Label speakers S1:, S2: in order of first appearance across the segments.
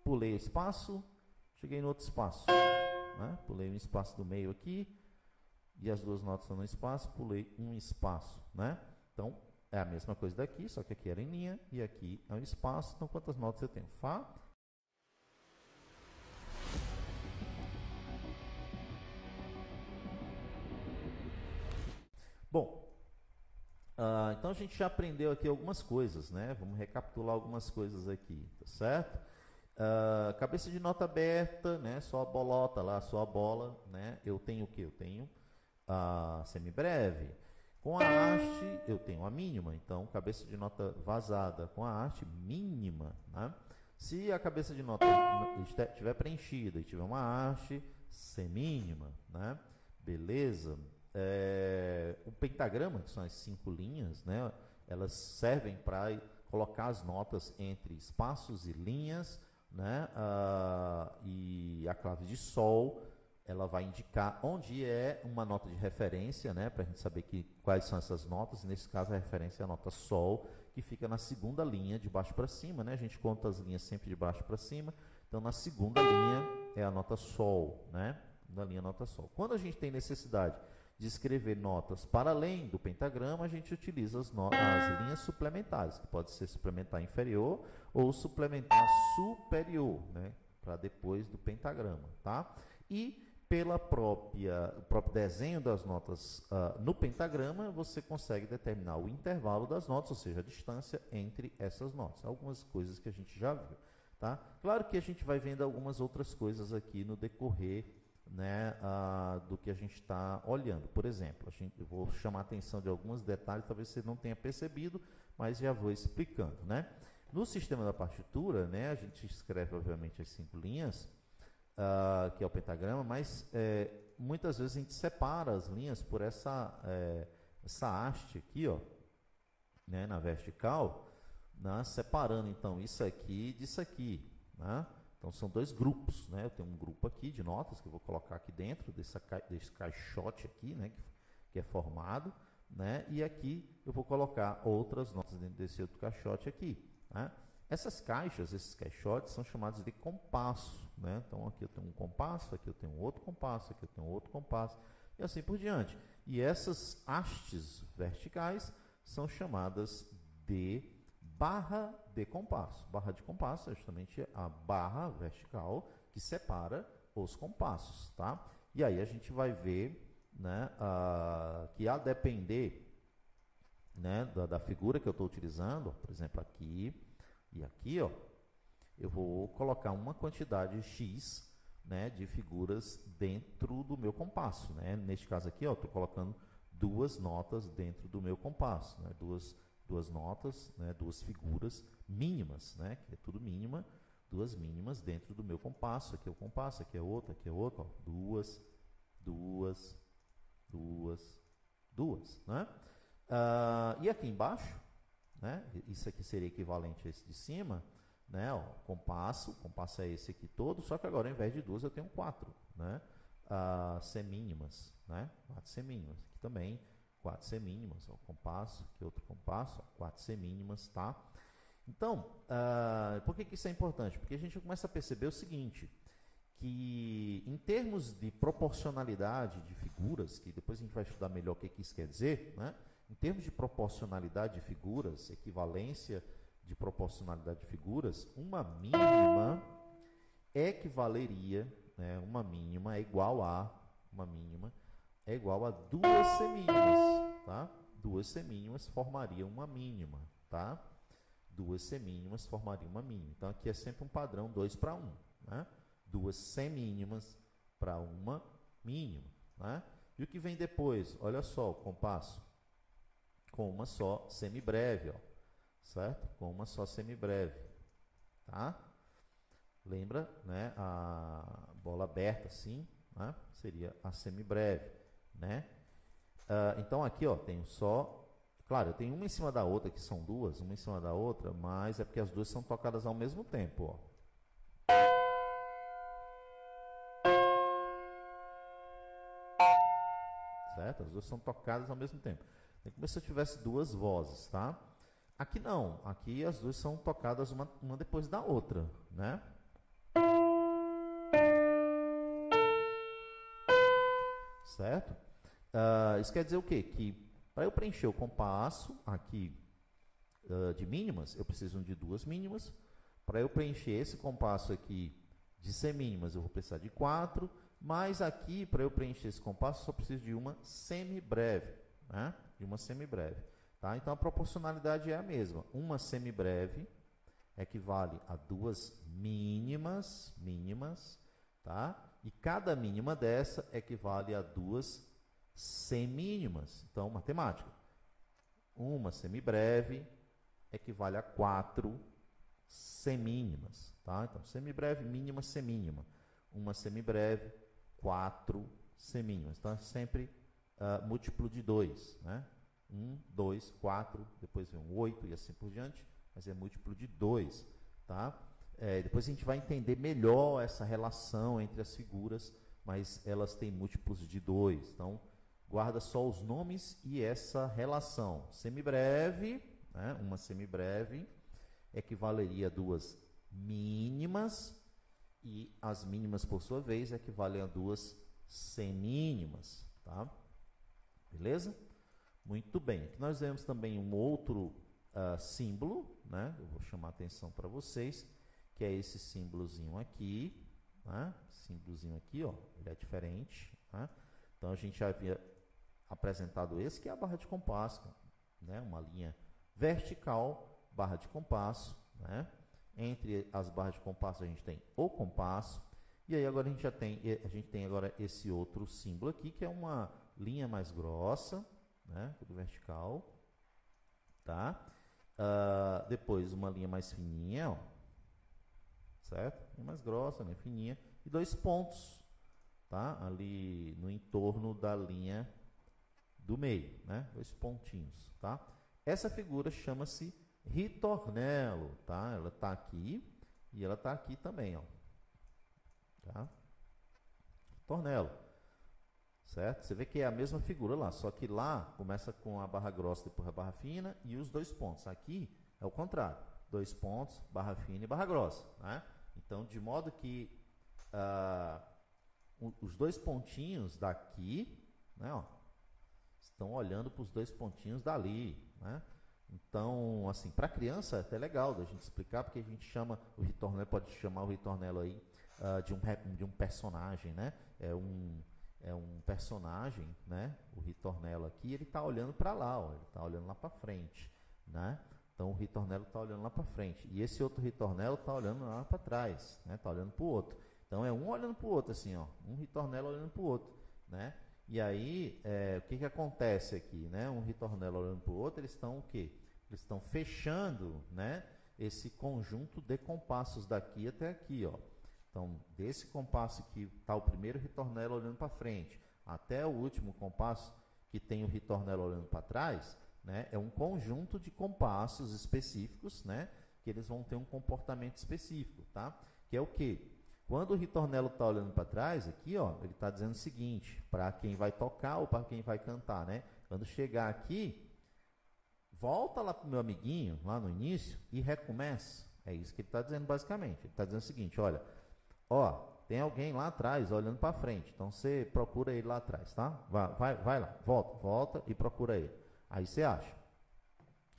S1: pulei o espaço, cheguei no outro espaço, né? Pulei um espaço do meio aqui, e as duas notas estão no espaço, pulei um espaço, né? Então, é a mesma coisa daqui, só que aqui era em linha, e aqui é um espaço. Então, quantas notas eu tenho? Fá. Bom, então a gente já aprendeu aqui algumas coisas, né? Vamos recapitular algumas coisas aqui, tá certo? Cabeça de nota aberta, né? Só a bolota lá, só a bola, né? Eu tenho o que? Eu tenho a semibreve. Com a haste, eu tenho a mínima. Então, cabeça de nota vazada com a haste mínima, né? Se a cabeça de nota estiver preenchida e tiver uma haste semínima, né? Beleza? O pentagrama, que são as 5 linhas, né? Elas servem para colocar as notas entre espaços e linhas, né? E a clave de sol, ela vai indicar onde é uma nota de referência, né? Para a gente saber quais são essas notas. Nesse caso, a referência é a nota sol, que fica na segunda linha, de baixo para cima, né? A gente conta as linhas sempre de baixo para cima. Então, na segunda linha é a nota sol, né? Na linha nota sol. Quando a gente tem necessidade de escrever notas para além do pentagrama, a gente utiliza as linhas suplementares, que pode ser suplementar inferior ou suplementar superior, né? Para depois do pentagrama, tá? E pelo próprio desenho das notas no pentagrama, você consegue determinar o intervalo das notas, ou seja, a distância entre essas notas. Algumas coisas que a gente já viu, tá? Claro que a gente vai vendo algumas outras coisas aqui no decorrer, né, do que a gente está olhando. Por exemplo, eu vou chamar a atenção de alguns detalhes, talvez você não tenha percebido, mas já vou explicando, né? No sistema da partitura, né, a gente escreve, obviamente, as 5 linhas, que é o pentagrama, mas muitas vezes a gente separa as linhas por essa haste aqui, ó, né, na vertical, né, separando então isso aqui disso aqui, né? Então são 2 grupos, né? Eu tenho um grupo aqui de notas que eu vou colocar aqui dentro desse caixote aqui, né, que é formado, né? E aqui eu vou colocar outras notas dentro desse outro caixote aqui, né? Essas caixas, esses caixotes, são chamados de compasso, né? Então, aqui eu tenho um compasso, aqui eu tenho outro compasso, aqui eu tenho outro compasso, e assim por diante. E essas hastes verticais são chamadas de barra de compasso. Barra de compasso é justamente a barra vertical que separa os compassos, tá? E aí a gente vai ver, né, que a depender, né, da figura que eu estou utilizando, por exemplo, aqui e aqui, ó, eu vou colocar uma quantidade X, né, de figuras dentro do meu compasso, né? Neste caso aqui, ó, estou colocando 2 notas dentro do meu compasso, né? Duas notas, né, 2 figuras mínimas, né, que é tudo mínima, 2 mínimas dentro do meu compasso. Aqui é o compasso, aqui é outro, ó, 2, 2, 2, 2, né? E aqui embaixo, né, isso aqui seria equivalente a esse de cima, né, ó, o compasso é esse aqui todo, só que agora ao invés de 2 eu tenho 4, né, semínimas, né, 4 semínimas, aqui também 4 semínimas, ó, compasso, aqui outro compasso, ó, 4 semínimas, tá? Então, por que isso é importante? Porque a gente começa a perceber o seguinte, que em termos de proporcionalidade de figuras, que depois a gente vai estudar melhor o que isso quer dizer, né? Em termos de proporcionalidade de figuras, equivalência de proporcionalidade de figuras, uma mínima equivaleria, né? Uma mínima é igual a 2 semínimas, tá? 2 semínimas formariam uma mínima, tá? 2 semínimas formariam uma mínima. Então, aqui é sempre um padrão 2 para 1, né? 2 semínimas para uma mínima, né? E o que vem depois? Olha só, o compasso com uma só semibreve, ó, certo? Com uma só semibreve, tá? Lembra, né? A bola aberta assim, né? Seria a semibreve, né? Então aqui, ó, tenho só, claro, eu tenho uma em cima da outra, que são 2, uma em cima da outra, mas é porque as 2 são tocadas ao mesmo tempo, ó. Certo? As 2 são tocadas ao mesmo tempo. É como se eu tivesse 2 vozes, tá? Aqui não. Aqui as 2 são tocadas uma depois da outra, né? isso quer dizer o quê? Que para eu preencher o compasso aqui de mínimas, eu preciso de 2 mínimas. Para eu preencher esse compasso aqui de semínimas, eu vou precisar de 4. Mas aqui, para eu preencher esse compasso, eu só preciso de uma semibreve, né? De uma semibreve. Tá? Então, a proporcionalidade é a mesma. Uma semibreve equivale a 2 mínimas, tá? E cada mínima dessa equivale a 2 semínimas. Então, matemática. Uma semibreve equivale a 4 semínimas. Tá? Então, semibreve, mínima, semínima. Uma semibreve, 4 semínimas. Então, é sempre múltiplo de 2. Né? 1, 2, 4, depois vem um 8 e assim por diante, mas é múltiplo de 2. Tá? Depois a gente vai entender melhor essa relação entre as figuras, mas elas têm múltiplos de 2. Então, guarda só os nomes e essa relação. Semibreve, né? Uma semibreve equivaleria a 2 mínimas, e as mínimas, por sua vez, equivalem a 2 semínimas. Tá? Beleza? Muito bem. Aqui nós vemos também um outro símbolo, né? Eu vou chamar a atenção para vocês, que é esse símbolozinho aqui. Né? Símbolozinho aqui, ó, ele é diferente. Né? Então, a gente já havia apresentado esse, que é a barra de compasso. Né? Uma linha vertical, barra de compasso. Né? Entre as barras de compasso a gente tem o compasso, e aí agora a gente tem agora esse outro símbolo aqui, que é uma linha mais grossa, né, tudo vertical, tá? Depois uma linha mais fininha, ó, certo? Linha mais grossa, linha fininha, e 2 pontos, tá? Ali no entorno da linha do meio, né? 2 pontinhos, tá? Essa figura chama-se ritornelo, tá? Ela está aqui e ela está aqui também, ó. Tá? Ritornelo, certo? Você vê que é a mesma figura lá, só que lá começa com a barra grossa, depois a barra fina e os 2 pontos. Aqui é o contrário, 2 pontos, barra fina e barra grossa, né? Então, de modo que os 2 pontinhos daqui, né, ó, estão olhando para os 2 pontinhos dali, né? Então, assim, para criança é até legal da gente explicar, porque a gente chama o ritornelo, pode chamar o ritornelo aí de um personagem, né? É um personagem, né? O ritornelo aqui, ele está olhando para lá, ó, ele está olhando lá para frente, né? Então, o ritornelo está olhando lá para frente. E esse outro ritornelo está olhando lá para trás, né? Está olhando para o outro. Então, é um olhando para o outro, assim, ó. Um ritornelo olhando para o outro, né? E aí, o que acontece aqui, né? Um ritornelo olhando para o outro, eles estão o quê? Eles estão fechando, né, esse conjunto de compassos daqui até aqui, ó. Então, desse compasso que está o primeiro ritornelo olhando para frente, até o último compasso que tem o ritornelo olhando para trás, né, é um conjunto de compassos específicos, né, que eles vão ter um comportamento específico, tá? Que é o quê? Quando o ritornelo está olhando para trás, aqui, ó, ele está dizendo o seguinte, para quem vai tocar ou para quem vai cantar, né? Quando chegar aqui, volta lá para o meu amiguinho, lá no início, e recomeça. É isso que ele está dizendo basicamente. Ele está dizendo o seguinte, olha, ó, tem alguém lá atrás olhando para frente, então você procura ele lá atrás, tá? Vai lá, volta e procura ele. Aí você acha.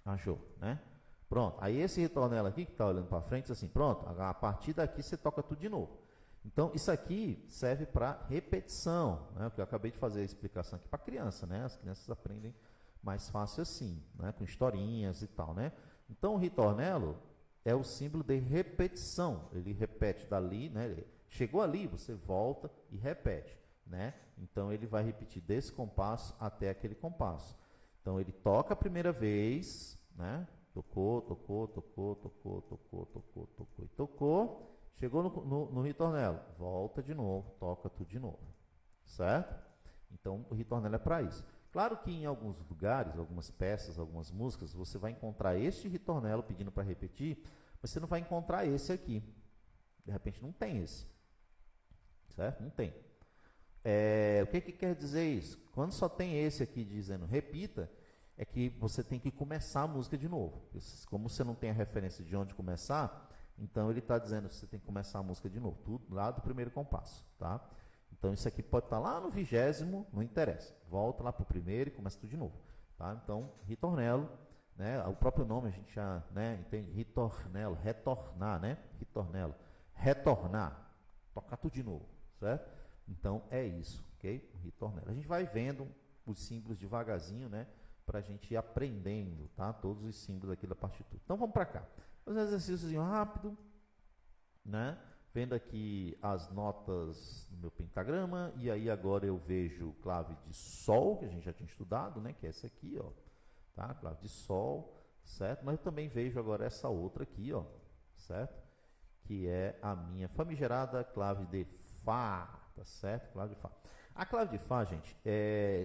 S1: Achou, né? Pronto. Aí esse ritornelo aqui que está olhando para frente, assim, pronto, a partir daqui você toca tudo de novo. Então, isso aqui serve para repetição, né? O que eu acabei de fazer a explicação aqui para criança, né? As crianças aprendem mais fácil assim, né? Com historinhas e tal, né? Então, o ritornelo é o símbolo de repetição. Ele repete dali, né? Ele chegou ali, você volta e repete, né? Então, ele vai repetir desse compasso até aquele compasso. Então, ele toca a primeira vez, né? Tocou e tocou. Chegou no ritornelo, volta de novo, toca tudo de novo, certo? Então, o ritornelo é para isso. Claro que em alguns lugares, algumas peças, algumas músicas, você vai encontrar este ritornelo pedindo para repetir, mas você não vai encontrar esse aqui. De repente não tem esse, certo? Não tem. O que quer dizer isso? Quando só tem esse aqui dizendo repita, é que você tem que começar a música de novo. Como você não tem a referência de onde começar, então ele está dizendo que você tem que começar a música de novo, tudo lá do primeiro compasso, tá? Então isso aqui pode estar lá no 20º, não interessa. Volta lá para o primeiro e começa tudo de novo. Tá? Então, ritornelo, né? O próprio nome a gente já, né, entende, ritornelo, retornar, né? Ritornelo, retornar, tocar tudo de novo, certo? Então é isso, ok? O ritornelo. A gente vai vendo os símbolos devagarzinho, né? Para a gente ir aprendendo, tá? Todos os símbolos aqui da partitura. Então vamos para cá. Fazer um exercício rápido, né? Vendo aqui as notas do meu pentagrama, e aí agora eu vejo clave de sol, que a gente já tinha estudado, né? Que é essa aqui, ó, tá? Clave de sol, certo? Mas eu também vejo agora essa outra aqui, ó, certo? Que é a minha famigerada clave de Fá, tá certo? Clave de Fá. A clave de Fá, gente,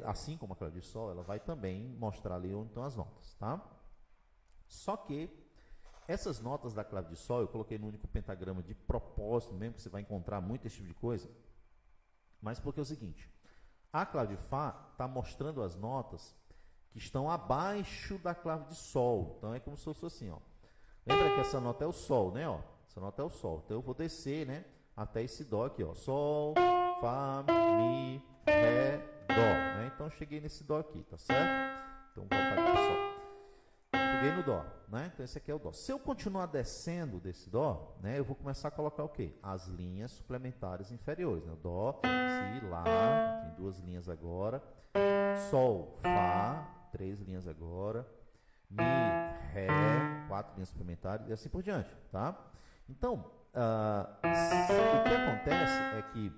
S1: assim como a clave de sol, ela vai também mostrar ali onde estão as notas, tá? Só que essas notas da clave de sol, eu coloquei no único pentagrama de propósito, mesmo que você vai encontrar muito esse tipo de coisa, mas porque é o seguinte, a clave de Fá está mostrando as notas que estão abaixo da clave de sol. Então, é como se fosse assim, ó. Lembra que essa nota é o sol, né? Ó? Essa nota é o sol. Então, eu vou descer, né, até esse dó aqui, ó. Sol, Fá, Mi, Ré, Dó. Né? Então, eu cheguei nesse dó aqui, tá certo? Então, vou voltar aqui para o sol. Cheguei no dó, né? Então esse aqui é o dó. Se eu continuar descendo desse dó, né, eu vou começar a colocar o quê? As linhas suplementares inferiores, né? O dó, si, lá, tem 2 linhas agora. Sol, fá, 3 linhas agora. Mi, ré, 4 linhas suplementares e assim por diante, tá? Então, o que acontece é que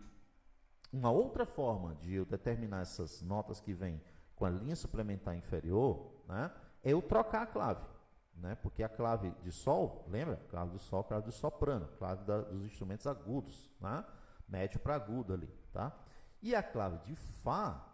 S1: uma outra forma de eu determinar essas notas que vêm com a linha suplementar inferior, né, é eu trocar a clave, né? Porque a clave de sol, lembra? Clave de sol, clave de soprano, clave dos instrumentos agudos, né? Médio para agudo ali, tá? E a clave de Fá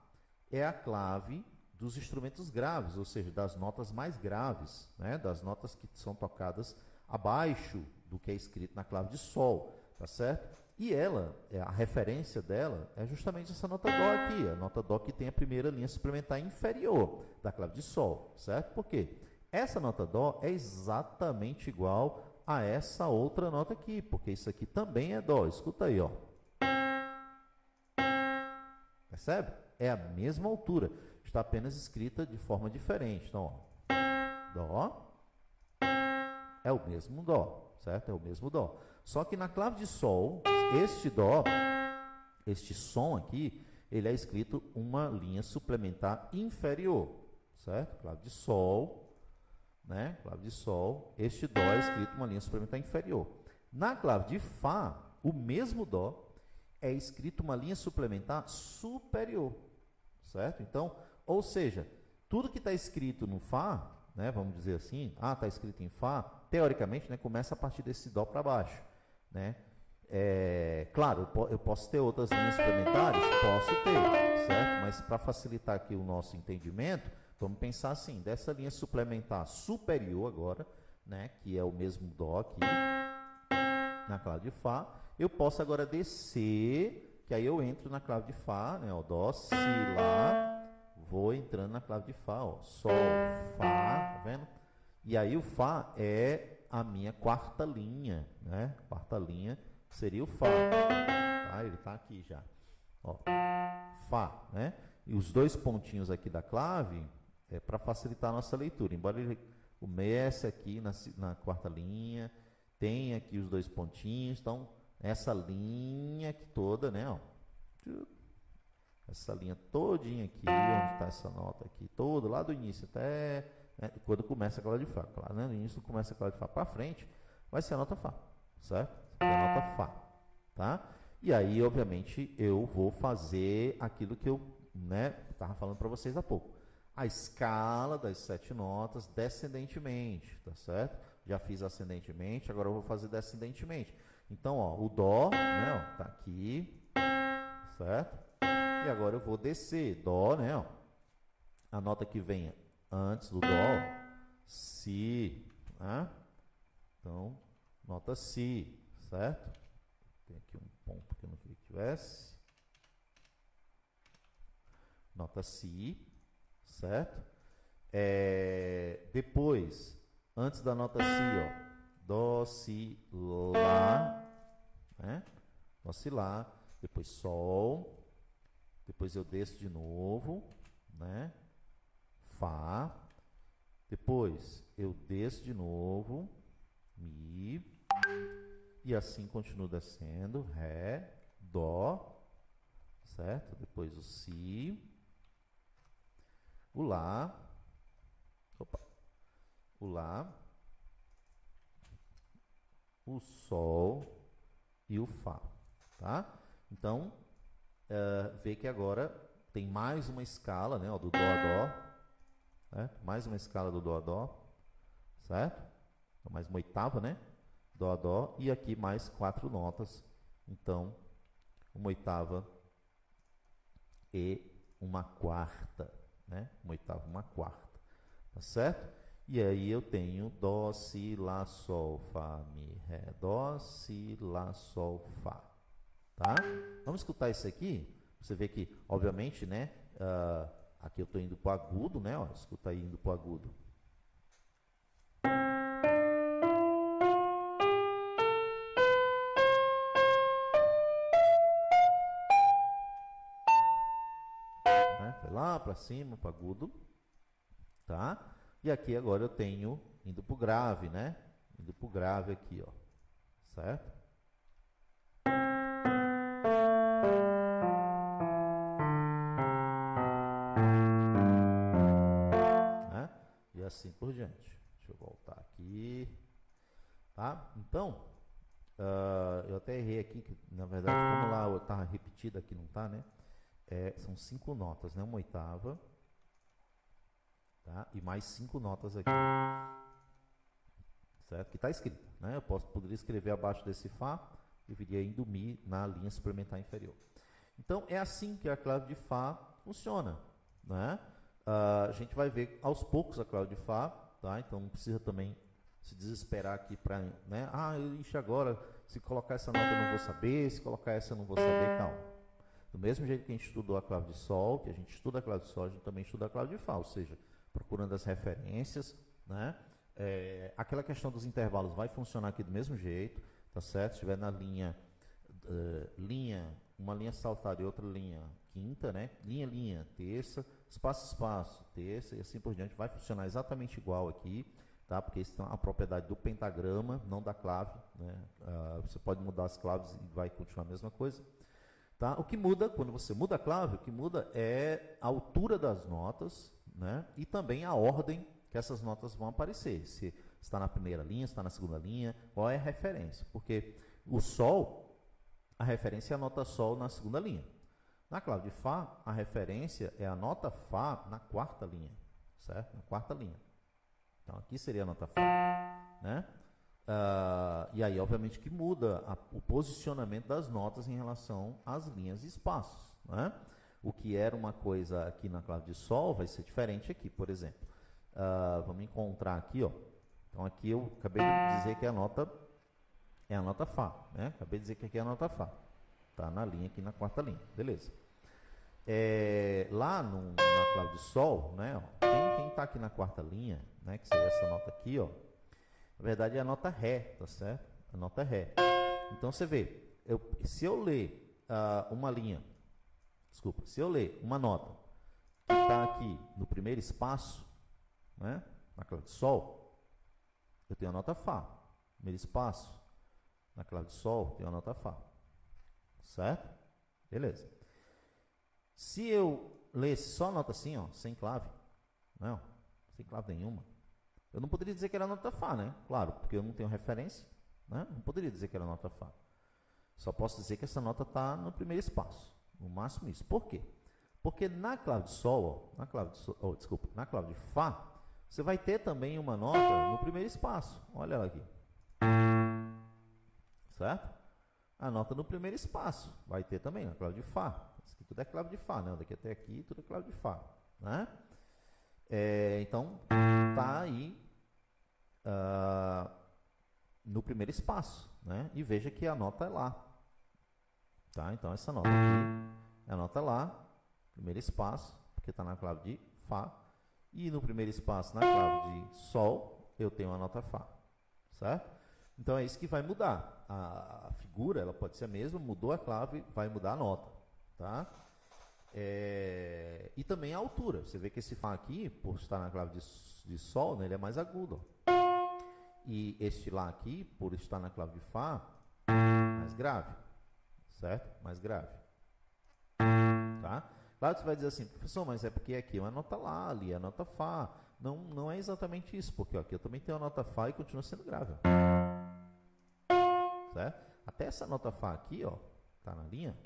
S1: é a clave dos instrumentos graves, ou seja, das notas mais graves, né? Das notas que são tocadas abaixo do que é escrito na clave de sol, tá certo? E ela, a referência dela é justamente essa nota dó aqui, a nota dó que tem a primeira linha suplementar inferior da clave de sol, certo? Por quê? Essa nota dó é exatamente igual a essa outra nota aqui, porque isso aqui também é dó. Escuta aí, ó. Percebe? É a mesma altura, está apenas escrita de forma diferente. Então, ó, dó é o mesmo dó, certo? É o mesmo dó. Só que na clave de sol, este dó, este som aqui, ele é escrito uma linha suplementar inferior, certo? Clave de sol, né? Clave de sol, este dó é escrito uma linha suplementar inferior. Na clave de Fá, o mesmo dó é escrito uma linha suplementar superior, certo? Então, ou seja, tudo que está escrito no Fá, né, vamos dizer assim, está escrito em Fá, teoricamente, né, começa a partir desse dó para baixo, né? Claro, eu posso ter outras linhas suplementares? Posso ter, certo? Mas para facilitar aqui o nosso entendimento, vamos pensar assim, dessa linha suplementar superior agora, né, que é o mesmo dó aqui, na clave de Fá, eu posso agora descer, que aí eu entro na clave de Fá, né, ó, dó, si, lá, vou entrando na clave de Fá, ó, sol, Fá, tá vendo? E aí o Fá é a minha quarta linha, né? Quarta linha seria o Fá, tá? Ele está aqui já, ó, Fá, né? E os 2 pontinhos aqui da clave é para facilitar a nossa leitura, embora ele comece aqui na quarta linha, tem aqui os 2 pontinhos, então essa linha aqui toda, né? Ó, essa linha todinha aqui, onde está essa nota aqui, todo lá do início até, né, quando começa a clave de Fá, claro, né? No início começa a clave de Fá para frente, vai ser a nota Fá, certo? É a nota Fá, tá? E aí, obviamente, eu vou fazer aquilo que eu, né, estava falando para vocês há pouco. A escala das 7 notas descendentemente, tá certo? Já fiz ascendentemente, agora eu vou fazer descendentemente. Então, ó, o dó, né, ó, tá aqui, certo? E agora eu vou descer, dó, né, ó. A nota que vem antes do dó, si, né? Então, nota si, certo? Tem aqui um ponto que eu não queria que tivesse. Nota si, certo? Depois, antes da nota si, ó, dó, si, lá, né? Dó, si, lá. depois Sol, depois eu desço de novo, né? Fá, depois eu desço de novo, Mi, e assim continuo descendo, Ré, Dó, certo? Depois o Si, o Lá, opa, o Lá, o Sol e o Fá, tá? Então, vê que agora tem mais uma escala, né, ó, do Dó a Dó, né? Mais uma escala do Dó a Dó, certo? Então, mais uma oitava, né? Dó a Dó, e aqui mais 4 notas, então, uma oitava e uma quarta, né? Uma oitava, uma quarta, tá certo? E aí eu tenho Dó, Si, Lá, Sol, Fá, Mi, Ré, Dó, Si, Lá, Sol, Fá, tá? Vamos escutar isso aqui. Você vê que, obviamente, né? Aqui eu estou indo para o agudo, né? Ó, escuta aí indo para o agudo. Foi lá para cima, para o agudo, tá? E aqui agora eu tenho indo para o grave, né? Indo para o grave aqui, ó, certo? Né? E assim por diante. Deixa eu voltar aqui, tá? Então, eu até errei aqui, que na verdade, como lá estava repetido aqui, não está, né? São 5 notas, né? Uma oitava, tá? E mais 5 notas aqui, certo? Que está escrito, né? Eu poderia escrever abaixo desse Fá e viria indo Mi na linha suplementar inferior. Então, é assim que a clave de Fá funciona, né? A gente vai ver aos poucos a clave de Fá, tá? Então, não precisa também se desesperar aqui para, né? Ixi, agora, se colocar essa nota eu não vou saber, se colocar essa eu não vou saber, calma. Do mesmo jeito que a gente estudou a clave de Sol, que a gente estuda a clave de Sol, a gente também estuda a clave de Fá, ou seja, procurando as referências, né? Aquela questão dos intervalos vai funcionar aqui do mesmo jeito, tá certo? Se estiver na linha, uma linha saltada e outra linha quinta, né? Linha, terça, espaço, terça, e assim por diante, vai funcionar exatamente igual aqui, tá? Porque isso é a propriedade do pentagrama, não da clave, né? Você pode mudar as claves e vai continuar a mesma coisa. Tá? O que muda, quando você muda a clave, o que muda é a altura das notas, né? E também a ordem que essas notas vão aparecer. Se está na primeira linha, se está na segunda linha, qual é a referência. Porque o Sol, a referência é a nota Sol na segunda linha. Na clave de Fá, a referência é a nota Fá na quarta linha, certo? Na quarta linha. Então, aqui seria a nota Fá, né? E aí, obviamente, que muda o posicionamento das notas em relação às linhas e espaços, né? O que era uma coisa aqui na clave de Sol vai ser diferente aqui, por exemplo. Vamos encontrar aqui, ó. Então, aqui eu acabei de dizer que a nota é a nota Fá, né? Acabei de dizer que aqui é a nota Fá. Tá na linha aqui na quarta linha, beleza. Lá na clave de Sol, né? Ó, quem está aqui na quarta linha, né? Que seria essa nota aqui, ó. Na verdade é a nota Ré, tá certo? A nota Ré. Então você vê, se eu ler uma linha, desculpa, se eu ler uma nota que está aqui no primeiro espaço, né? Na clave de Sol, eu tenho a nota Fá. Primeiro espaço, na clave de Sol, eu tenho a nota Fá. Certo? Beleza. Se eu lesse só a nota assim, ó, sem clave, não, sem clave nenhuma, eu não poderia dizer que era nota Fá, né? Claro, porque eu não tenho referência, né? Não poderia dizer que era nota Fá. Só posso dizer que essa nota está no primeiro espaço, no máximo isso. Por quê? Porque na clave de Sol, na clave de Fá, você vai ter também uma nota no primeiro espaço. Olha ela aqui. Certo? A nota no primeiro espaço vai ter também na clave de Fá. Isso aqui tudo é clave de Fá, né? Daqui até aqui tudo é clave de Fá, né? Então, tá aí no primeiro espaço, né? E veja que a nota é Lá, tá? Então, essa nota aqui é a nota Lá, primeiro espaço, porque está na clave de Fá, e no primeiro espaço, na clave de Sol, eu tenho a nota Fá, certo? Então é isso que vai mudar. A figura ela pode ser a mesma, mudou a clave, vai mudar a nota, tá? E também a altura. Você vê que esse Fá aqui, por estar na clave de Sol, né, ele é mais agudo. Ó. E este Lá aqui, por estar na clave de Fá, mais grave, certo? Mais grave, tá? Claro que você vai dizer assim, professor, mas é porque aqui é uma nota Lá, ali é a nota Fá. Não é exatamente isso, porque ó, aqui eu também tenho a nota Fá e continua sendo grave. Ó. Certo? Até essa nota Fá aqui, ó, tá na linha,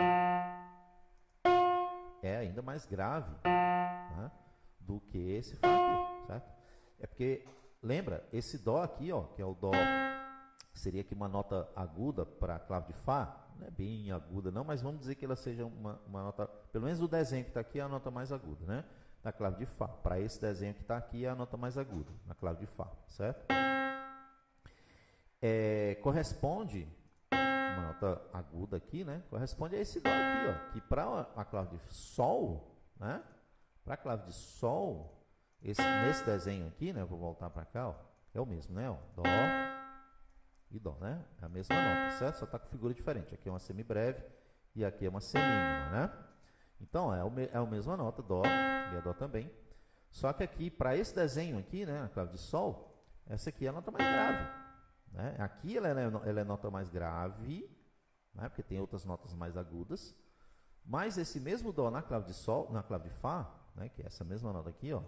S1: é ainda mais grave, né, do que esse Fá aqui, certo? É porque, lembra, esse Dó aqui, ó, que é o Dó, seria aqui uma nota aguda para a clave de Fá, não é bem aguda não, mas vamos dizer que ela seja uma nota, pelo menos o desenho que está aqui é a nota mais aguda, né? Na clave de Fá. Para esse desenho que está aqui é a nota mais aguda, na clave de Fá, certo? Corresponde, uma nota aguda aqui, né? Corresponde a esse Dó aqui, ó, que para a clave de Sol, né? Para a clave de Sol, nesse desenho aqui, né? Eu vou voltar para cá, ó, é o mesmo, né? Ó, Dó e Dó, né? É a mesma nota, certo? Só está com figura diferente. Aqui é uma semibreve e aqui é uma semínima, né? Então, é a mesma nota, Dó, e a Dó também. Só que aqui, para esse desenho aqui, né, a clave de Sol, essa aqui é a nota mais grave. Né? Aqui ela é nota mais grave, né, porque tem outras notas mais agudas. Mas esse mesmo Dó na clave de Sol, na clave de Fá, né, que é essa mesma nota aqui, ó,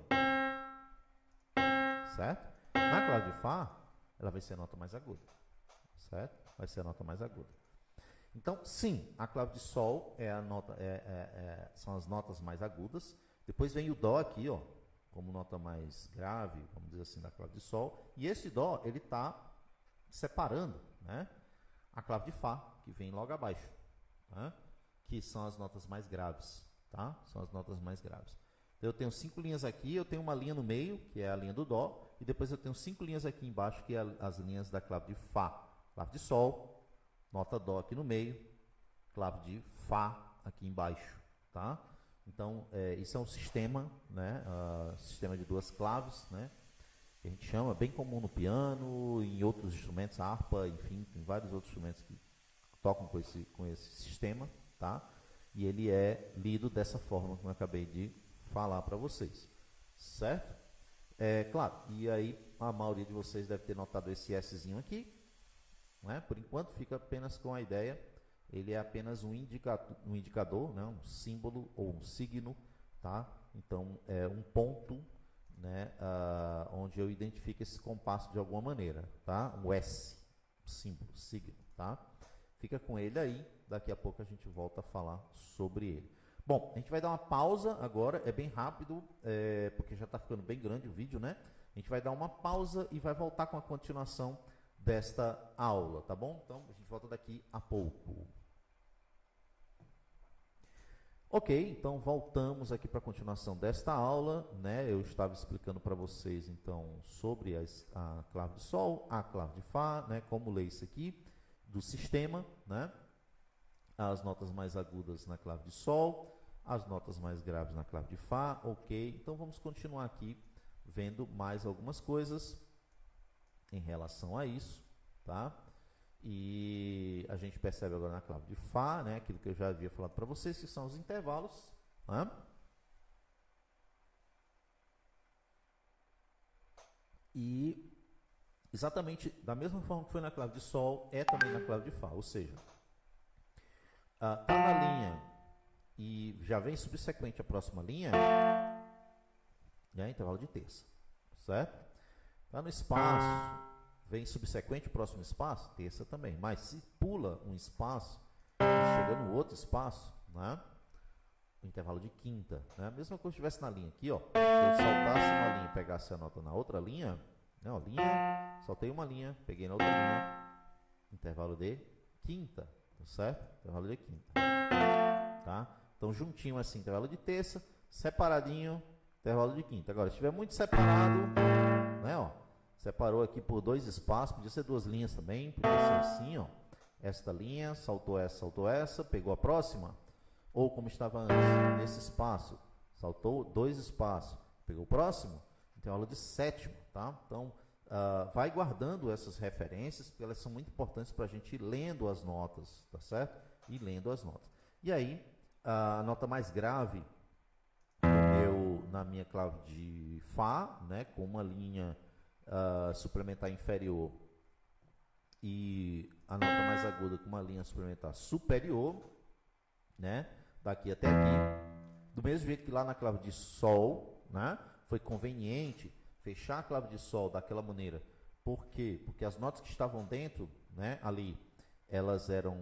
S1: certo? Na clave de Fá, ela vai ser a nota mais aguda, certo? Vai ser a nota mais aguda. Então, sim, a clave de Sol é a nota, são as notas mais agudas. Depois vem o Dó aqui, ó, como nota mais grave, vamos dizer assim, da clave de Sol. E esse Dó, ele está separando, né, a clave de Fá, que vem logo abaixo, né, que são as notas mais graves, tá? São as notas mais graves. Então, eu tenho 5 linhas aqui, eu tenho uma linha no meio, que é a linha do Dó, e depois eu tenho 5 linhas aqui embaixo, que é as linhas da clave de Fá. Clave de Sol, nota Dó aqui no meio, clave de Fá aqui embaixo, tá? Então, isso é um sistema, né? Sistema de duas claves, né? Que a gente chama, bem comum no piano, em outros instrumentos, harpa, enfim, tem vários outros instrumentos que tocam com esse sistema, tá? E ele é lido dessa forma como eu acabei de falar para vocês, certo? Claro, e aí a maioria de vocês deve ter notado esse Szinho aqui, né? Por enquanto fica apenas com a ideia, ele é apenas um indicador, né? Um símbolo ou um signo, tá? Então é um ponto, né? Onde eu identifico esse compasso de alguma maneira, tá? Um S, símbolo, signo, tá? Fica com ele aí, daqui a pouco a gente volta a falar sobre ele. Bom, a gente vai dar uma pausa agora, é bem rápido, porque já está ficando bem grande o vídeo, né? A gente vai dar uma pausa e vai voltar com a continuação desta aula, tá bom? Então, a gente volta daqui a pouco. Ok, então voltamos aqui para a continuação desta aula, né? Eu estava explicando para vocês, então, sobre a clave de Sol, a clave de Fá, né? Como ler isso aqui, do sistema, né? As notas mais agudas na clave de Sol, as notas mais graves na clave de Fá, ok? Então, vamos continuar aqui vendo mais algumas coisas em relação a isso, tá? E a gente percebe agora na clave de Fá, né, aquilo que eu já havia falado para vocês, que são os intervalos, né? E exatamente da mesma forma que foi na clave de Sol, é também na clave de Fá, ou seja, tá na linha e já vem subsequente a próxima linha, né, intervalo de terça, certo? Está no espaço, vem subsequente o próximo espaço, terça também. Mas se pula um espaço e chega no outro espaço, né, o intervalo de quinta, né, mesmo que eu estivesse na linha aqui, ó, se eu saltasse uma linha e pegasse a nota na outra linha, né, ó, linha, saltei uma linha, peguei na outra linha, intervalo de quinta, tá certo? Intervalo de quinta, tá? Então, juntinho assim, intervalo de terça, separadinho, intervalo de quinta. Agora, se estiver muito separado, né, ó, separou aqui por 2 espaços, podia ser 2 linhas também, podia ser assim, ó, esta linha, saltou essa, pegou a próxima, ou como estava antes, nesse espaço, saltou 2 espaços, pegou o próximo, intervalo de sétimo, tá? Então, vai guardando essas referências, porque elas são muito importantes para a gente ir lendo as notas, tá certo? E lendo as notas. E aí, a nota mais grave na minha clave de Fá, né, com uma linha suplementar inferior, e a nota mais aguda com uma linha suplementar superior, né, daqui até aqui. Do mesmo jeito que lá na clave de Sol, né, foi conveniente fechar a clave de Sol daquela maneira. Por quê? Porque as notas que estavam dentro, né, ali, elas eram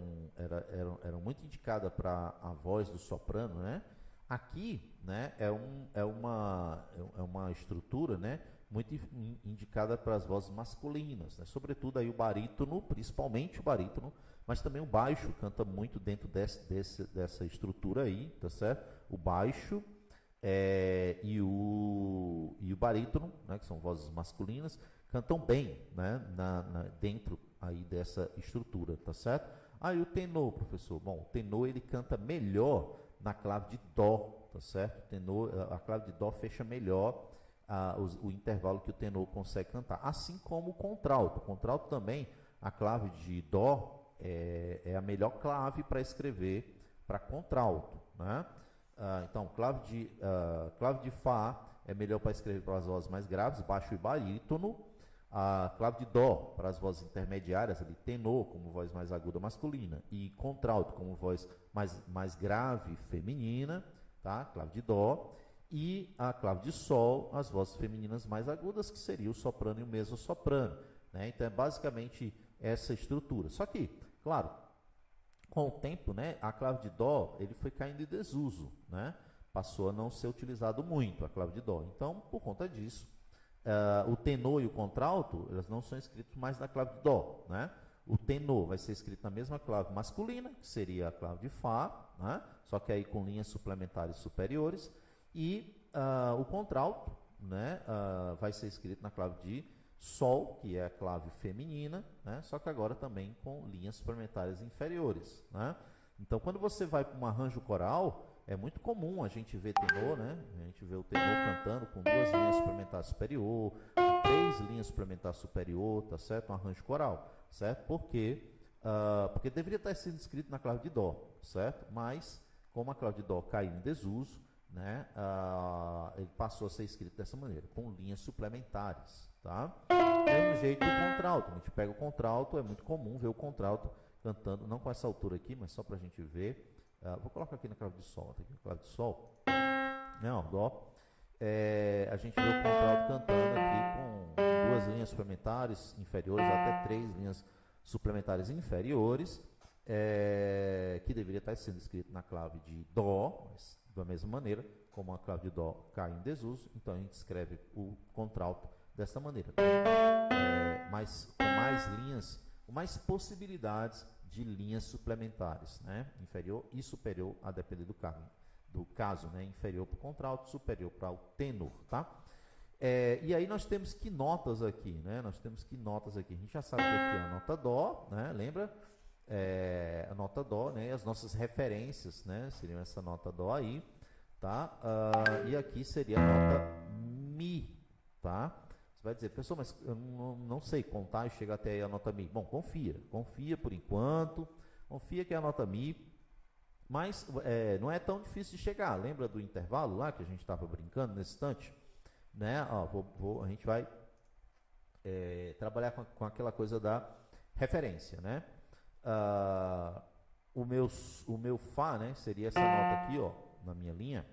S1: muito indicadas para a voz do soprano, né? Aqui, né, é uma estrutura, né, muito indicada para as vozes masculinas, né? Sobretudo aí o barítono, principalmente o barítono, mas também o baixo canta muito dentro dessa estrutura aí, tá certo? O baixo e o barítono, né, que são vozes masculinas, cantam bem, né, dentro aí dessa estrutura, tá certo? Aí o tenor, professor, bom, o tenor ele canta melhor na clave de Dó, tá certo? O tenor, a clave de Dó fecha melhor o intervalo que o tenor consegue cantar, assim como o contralto. O contralto também, a clave de Dó é a melhor clave para escrever para contralto, né? Então, clave de Fá é melhor para escrever para as vozes mais graves, baixo e barítono. A clave de Dó para as vozes intermediárias, ali, tenor como voz mais aguda masculina e contralto como voz mais grave feminina, tá? Clave de Dó. E a clave de Sol, as vozes femininas mais agudas, que seria o soprano e o mezzo-soprano, né? Então é basicamente essa estrutura. Só que, claro, com o tempo, né, a clave de Dó ele foi caindo em desuso, né? Passou a não ser utilizado muito a clave de Dó. Então, por conta disso, o tenor e o contralto, elas não são escritos mais na clave de Dó, né? O tenor vai ser escrito na mesma clave masculina, que seria a clave de Fá, né? Só que aí com linhas suplementares superiores, e o contralto, né, vai ser escrito na clave de Sol, que é a clave feminina, né? Só que agora também com linhas suplementares inferiores, né? Então, quando você vai para um arranjo coral, é muito comum a gente ver tenor, né? A gente vê o tenor cantando com 2 linhas suplementares superior, 3 linhas suplementares superior, tá certo? Um arranjo coral, certo? Porque deveria estar sendo escrito na clave de Dó, certo? Mas, como a clave de Dó caiu em desuso, né? Ele passou a ser escrito dessa maneira, com linhas suplementares, tá? Do mesmo jeito o contralto, a gente pega o contralto, é muito comum ver o contralto cantando, não com essa altura aqui, mas só para a gente ver. Vou colocar aqui na clave de Sol, aqui na clave de Sol, não, Dó. A gente vê o contralto cantando aqui com 2 linhas suplementares inferiores, até 3 linhas suplementares inferiores, que deveria estar sendo escrito na clave de Dó, mas da mesma maneira, como a clave de Dó cai em desuso, então a gente escreve o contralto dessa maneira, mas com mais linhas, com mais possibilidades de linhas suplementares, né? Inferior e superior, a depender do caso, né? Inferior para o contralto, superior para o tenor, tá? E aí nós temos que notas aqui, né? Nós temos que notas aqui. A gente já sabe que aqui é a nota Dó, né? Lembra? A nota Dó, né? E as nossas referências, né? Seriam essa nota Dó aí, tá? E aqui seria a nota Mi, tá? Você vai dizer, pessoal, mas eu não sei contar e chegar até aí a nota Mi. Bom, confia por enquanto, confia que é a nota Mi, mas não é tão difícil de chegar. Lembra do intervalo lá que a gente estava brincando nesse instante? Né? A gente vai trabalhar com aquela coisa da referência, né? O meu Fá, né, seria essa nota aqui, ó, na minha linha,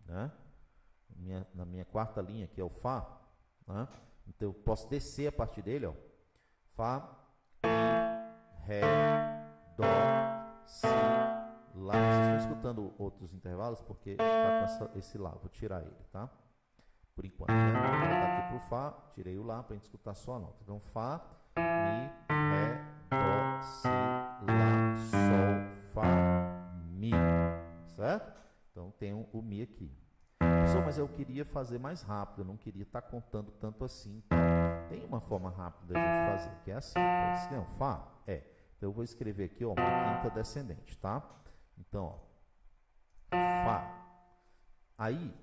S1: né? Na minha quarta linha, que é o Fá, né? Então eu posso descer a partir dele, ó. Fá, Mi, Ré, Dó, Si, Lá. Vocês estão escutando outros intervalos porque está com esse Lá. Vou tirar ele, tá? Por enquanto, né? Vou voltar aqui para o Fá, tirei o Lá para a gente escutar só a nota. Então, Fá, Mi, Ré, Dó, Si, Lá, Sol, Fá, Mi. Certo? Então tem o Mi aqui. Pessoal, mas eu queria fazer mais rápido, eu não queria estar contando tanto assim. Então, tem uma forma rápida da gente fazer, que é assim. Não, Fá? Então eu vou escrever aqui, ó, uma quinta descendente, tá? Então, ó, Fá. Aí,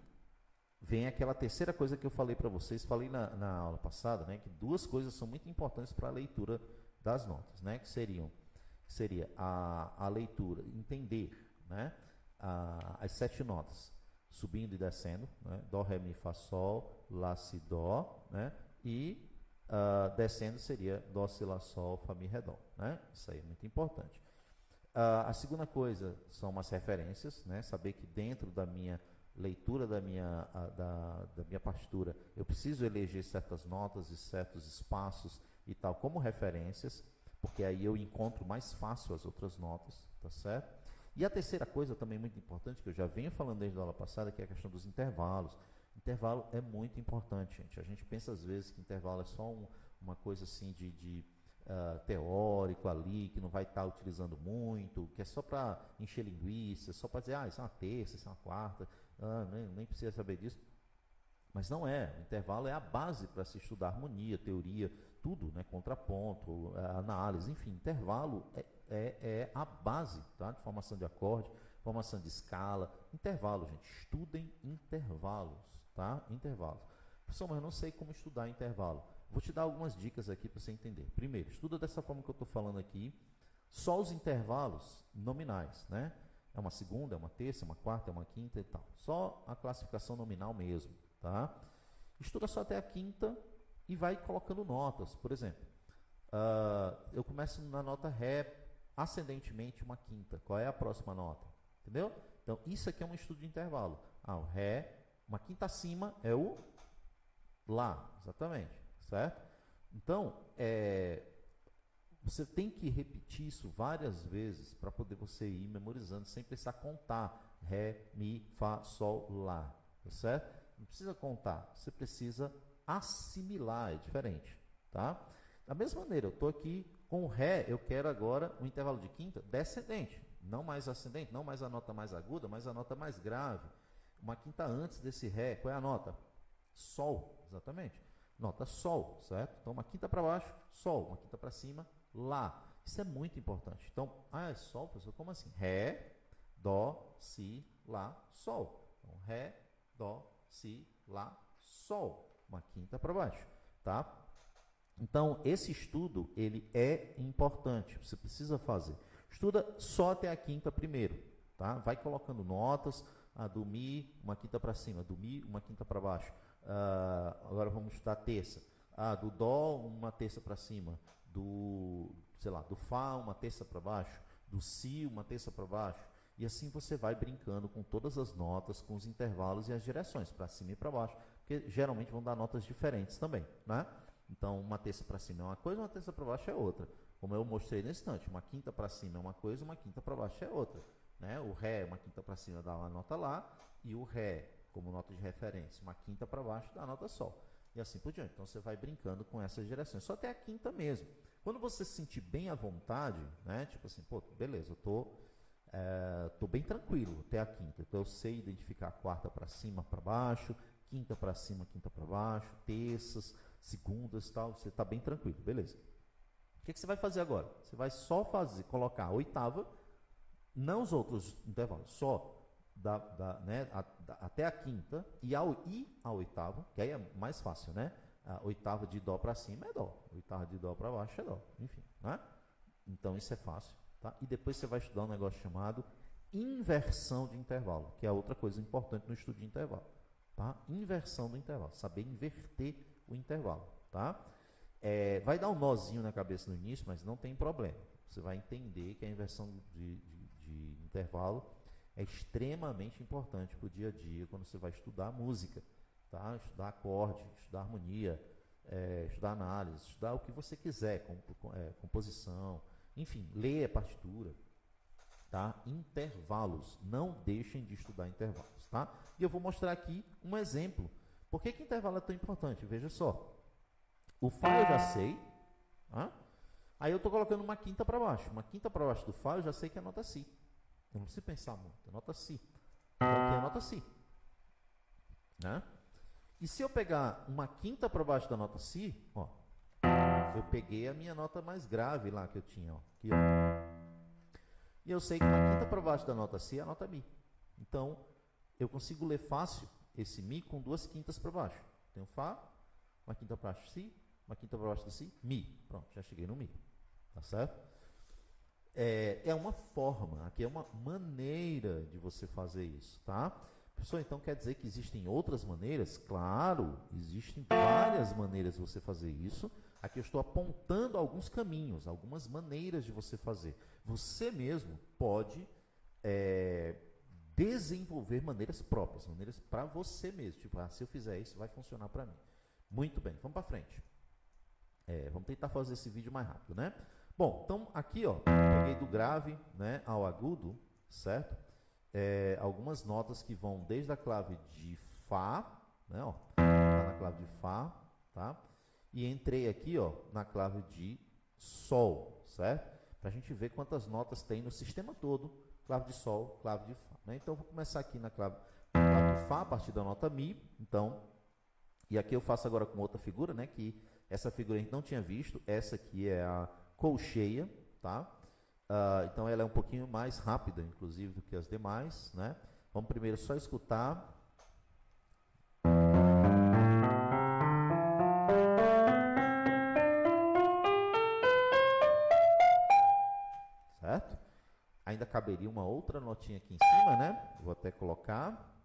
S1: vem aquela terceira coisa que eu falei para vocês, falei na aula passada, né, que duas coisas são muito importantes para a leitura das notas, né, que seria a leitura, entender, né, as 7 notas, subindo e descendo, né, Dó, Ré, Mi, Fá, Sol, Lá, Si, Dó, né, e descendo seria Dó, Si, Lá, Sol, Fá, Mi, Ré, Dó, né, isso aí é muito importante. A segunda coisa são umas referências, né, saber que dentro da minha leitura da minha partitura, eu preciso eleger certas notas e certos espaços e tal como referências, porque aí eu encontro mais fácil as outras notas, tá certo? E a terceira coisa também muito importante, que eu já venho falando desde a aula passada, que é a questão dos intervalos. Intervalo é muito importante, gente. A gente pensa às vezes que intervalo é só uma coisa assim de teórico ali, que não vai estar utilizando muito, que é só para encher linguiça, só para dizer, isso é uma terça, isso é uma quarta, nem precisa saber disso. Mas não é. O intervalo é a base para se estudar harmonia, teoria, tudo, né? Contraponto, análise, enfim. Intervalo é a base, tá? De formação de acorde, formação de escala. Intervalo, gente. Estudem intervalos, tá? Intervalos. Professor, mas eu não sei como estudar intervalo. Vou te dar algumas dicas aqui para você entender. Primeiro, estuda dessa forma que eu estou falando aqui, só os intervalos nominais, né? É uma segunda, é uma terça, é uma quarta, é uma quinta e tal. Só a classificação nominal mesmo, tá? Estuda só até a quinta e vai colocando notas. Por exemplo, eu começo na nota Ré, ascendentemente uma quinta. Qual é a próxima nota? Entendeu? Então, isso aqui é um estudo de intervalo. O Ré, uma quinta acima é o Lá, exatamente, certo? Então, você tem que repetir isso várias vezes para poder você ir memorizando, sem precisar contar. Ré, Mi, Fá, Sol, Lá. Tá certo? Não precisa contar. Você precisa assimilar. É diferente. Tá? Da mesma maneira, eu estou aqui com o Ré. Eu quero agora um intervalo de quinta descendente. Não mais ascendente, não mais a nota mais aguda, mas a nota mais grave. Uma quinta antes desse Ré. Qual é a nota? Sol. Exatamente. Nota Sol. Certo? Então, uma quinta para baixo, Sol. Uma quinta para cima, Lá. Isso é muito importante. Então, é Sol, professor? Como assim? Ré, Dó, Si, Lá, Sol. Então, Ré, Dó, Si, Lá, Sol. Uma quinta para baixo, tá? Então, esse estudo, ele é importante. Você precisa fazer. Estuda só até a quinta primeiro, tá? Vai colocando notas. Do Mi, uma quinta para cima. Do Mi, uma quinta para baixo. Agora vamos estudar a terça. Do Dó, uma terça para cima. Do Fá, uma terça para baixo. Do Si, uma terça para baixo. E assim você vai brincando com todas as notas, com os intervalos e as direções, para cima e para baixo, porque geralmente vão dar notas diferentes também, né? Então, uma terça para cima é uma coisa, uma terça para baixo é outra. Como eu mostrei nesse instante, uma quinta para cima é uma coisa, uma quinta para baixo é outra, né? O Ré, uma quinta para cima dá uma nota Lá, e o Ré, como nota de referência, uma quinta para baixo dá a nota Sol. E assim por diante. Então, você vai brincando com essas direções, só até a quinta mesmo. Quando você se sentir bem à vontade, né? Tipo assim, pô, beleza, eu tô bem tranquilo até a quinta. Então, eu sei identificar a quarta para cima, para baixo, quinta para cima, quinta para baixo, terças, segundas, tal. Você está bem tranquilo, beleza. O que você vai fazer agora? Você vai só colocar a oitava, não os outros intervalos, só até a quinta e a oitava, que aí é mais fácil, né? A oitava de Dó para cima é Dó, a oitava de Dó para baixo é Dó, enfim, né? Então, isso é fácil. Tá? E depois você vai estudar um negócio chamado inversão de intervalo, que é outra coisa importante no estudo de intervalo. Tá? Inversão do intervalo, saber inverter o intervalo. Tá? Vai dar um nozinho na cabeça no início, mas não tem problema. Você vai entender que a inversão de intervalo é extremamente importante para o dia a dia, quando você vai estudar música. Tá? Estudar acorde, estudar harmonia, estudar análise, estudar o que você quiser, composição. Enfim, leia a partitura, tá? Intervalos, não deixem de estudar intervalos, tá? E eu vou mostrar aqui um exemplo. Por que intervalo é tão importante? Veja só. O Fá eu já sei, tá? Aí eu estou colocando uma quinta para baixo. Uma quinta para baixo do Fá eu já sei que é a nota Si. Eu não preciso pensar muito, é nota Si. Então aqui é a nota Si. Né? E se eu pegar uma quinta para baixo da nota Si, ó, eu peguei a minha nota mais grave lá que eu tinha, ó, aqui, ó. E eu sei que uma quinta para baixo da nota Si é a nota Mi. Então, eu consigo ler fácil esse Mi com duas quintas para baixo. Tenho Fá, uma quinta para baixo Si, uma quinta para baixo do Si, Mi. Pronto, já cheguei no Mi. Tá certo? É uma forma, aqui é uma maneira de você fazer isso, tá? Professor, então quer dizer que existem outras maneiras? Claro, existem várias maneiras de você fazer isso. Aqui eu estou apontando alguns caminhos, algumas maneiras de você fazer. Você mesmo pode desenvolver maneiras próprias, maneiras para você mesmo. Tipo, se eu fizer isso, vai funcionar para mim. Muito bem, vamos para frente. Vamos tentar fazer esse vídeo mais rápido, né? Bom, então aqui, ó, peguei do grave, né, ao agudo, certo? Algumas notas que vão desde a clave de Fá, né, ó, tá na clave de Fá, tá? E entrei aqui, ó, na clave de Sol, certo? Para a gente ver quantas notas tem no sistema todo, clave de Sol, clave de Fá, né? Então, eu vou começar aqui na clave de Fá, a partir da nota Mi, então, e aqui eu faço agora com outra figura, né, que essa figura a gente não tinha visto, essa aqui é a colcheia, tá? Então ela é um pouquinho mais rápida, inclusive, do que as demais, né? Vamos primeiro só escutar. Certo? Ainda caberia uma outra notinha aqui em cima, né? Vou até colocar.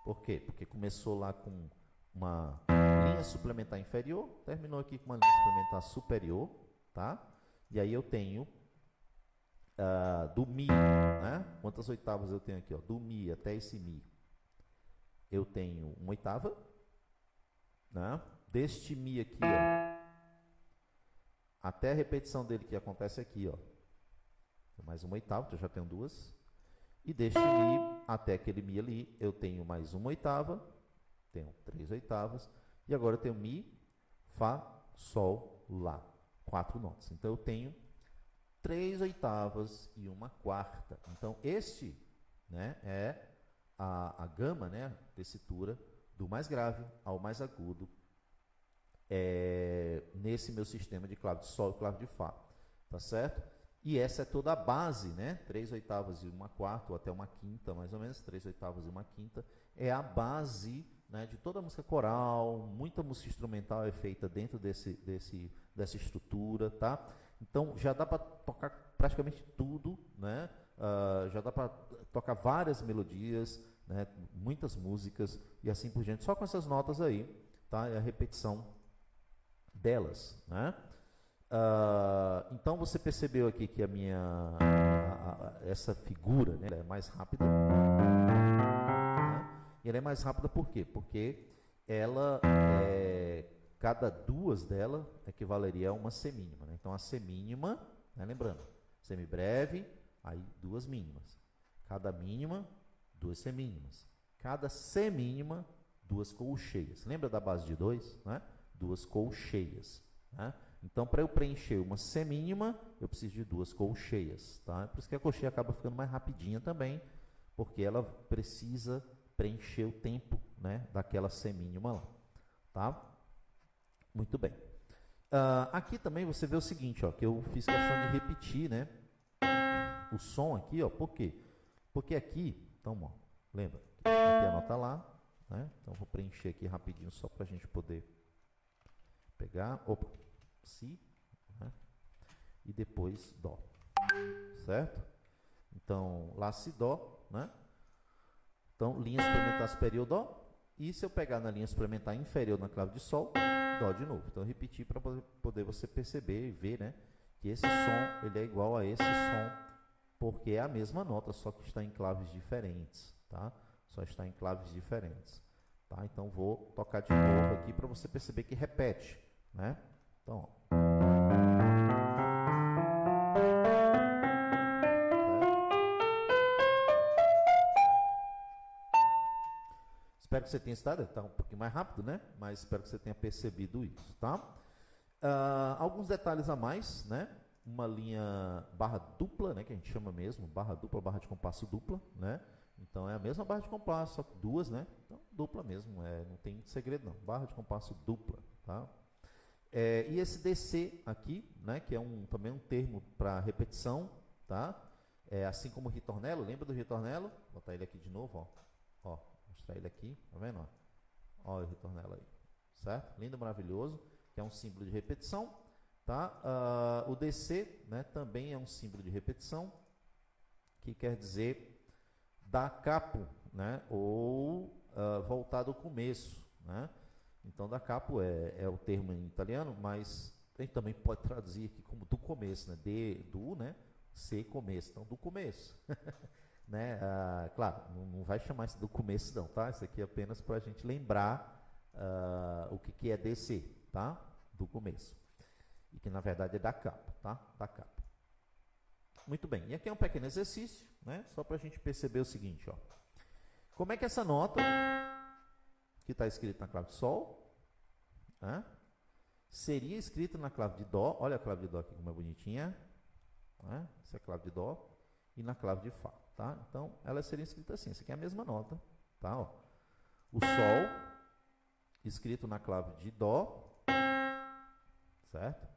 S1: Por quê? Porque começou lá com uma linha suplementar inferior, terminou aqui com uma linha suplementar superior, tá? E aí eu tenho do Mi, né? Quantas oitavas eu tenho aqui, ó? Do Mi até esse Mi, eu tenho uma oitava, né? Deste Mi aqui, ó, até a repetição dele que acontece aqui, ó, mais uma oitava, então eu já tenho duas. E deste Mi até aquele Mi ali, eu tenho mais uma oitava, tenho 3 oitavas, e agora eu tenho Mi, Fá, Sol, Lá, 4 notas. Então eu tenho 3 oitavas e uma quarta. Então este, né, é a gama, né, tessitura do mais grave ao mais agudo nesse meu sistema de clave de Sol e clave de Fá, tá certo? E essa é toda a base, né? 3 oitavas e uma quarta, ou até uma quinta, mais ou menos, 3 oitavas e uma quinta, é a base, né, de toda a música coral. Muita música instrumental é feita dentro dessa estrutura, tá? Então, já dá para tocar praticamente tudo, né? Já dá para tocar várias melodias, né? Muitas músicas e assim por diante, só com essas notas aí, tá? É a repetição delas, né? Então você percebeu aqui que essa figura, né, ela é mais rápida, né? E ela é mais rápida por quê? Porque ela cada duas dela equivaleria a uma semínima, né? Então a semínima, né, lembrando, semibreve, aí duas mínimas, cada mínima, duas semínimas, cada semínima, duas colcheias. Lembra da base de 2, né? Duas colcheias, né? Então, para eu preencher uma semínima, eu preciso de duas colcheias, tá? Por isso que a colcheia acaba ficando mais rapidinha também, porque ela precisa preencher o tempo, né, daquela semínima lá, tá? Muito bem. Aqui também você vê o seguinte, ó, que eu fiz questão de repetir, né, o som aqui, ó. Por quê? Porque aqui, então, ó, lembra, aqui a nota Lá, né? Então, vou preencher aqui rapidinho só para a gente poder pegar. Opa! Si, né? E depois Dó, certo? Então, Lá, Si, Dó, né? Então, linha suplementar superior, Dó. E se eu pegar na linha suplementar inferior na clave de Sol, Dó de novo. Então, eu repeti para poder você perceber e ver, né, que esse som ele é igual a esse som, porque é a mesma nota, só que está em claves diferentes, tá? Só está em claves diferentes, tá? Então, vou tocar de novo aqui para você perceber que repete, né? Então, ó. Espero que você tenha estado, está um pouquinho mais rápido, né? Mas espero que você tenha percebido isso, tá? Alguns detalhes a mais, né? Uma linha barra dupla, né? Que a gente chama mesmo, barra dupla, barra de compasso dupla, né? Então, é a mesma barra de compasso, só que duas, né? Então, dupla mesmo, não tem muito segredo não. Barra de compasso dupla, tá? E esse DC aqui, né, que é também um termo para repetição, tá? Assim como o ritornelo, lembra do ritornelo? Vou botar ele aqui de novo, ó. Ó, mostrar ele aqui, tá vendo? Ó, eu retorno ela aí, certo? Lindo, maravilhoso, que é um símbolo de repetição, tá? O DC, né, também é um símbolo de repetição, que quer dizer da capo, né, ou voltado ao começo, né? Então, da capo é o termo em italiano, mas a gente também pode traduzir aqui como do começo, né? Do, né? C, começo. Então, do começo. Né? Claro, não vai chamar isso do começo não, tá? Isso aqui é apenas para a gente lembrar o que é DC, tá? Do começo. E que, na verdade, é da capa, tá? Da capa. Muito bem. E aqui é um pequeno exercício, né? Só para a gente perceber o seguinte, ó. Como é que essa nota que está escrita na clave de Sol, né, seria escrita na clave de Dó? Olha a clave de Dó aqui como é bonitinha, né? Essa é a clave de Dó, e na clave de Fá, tá? Então, ela seria escrita assim, essa aqui é a mesma nota, tá? Ó. O Sol, escrito na clave de Dó, certo?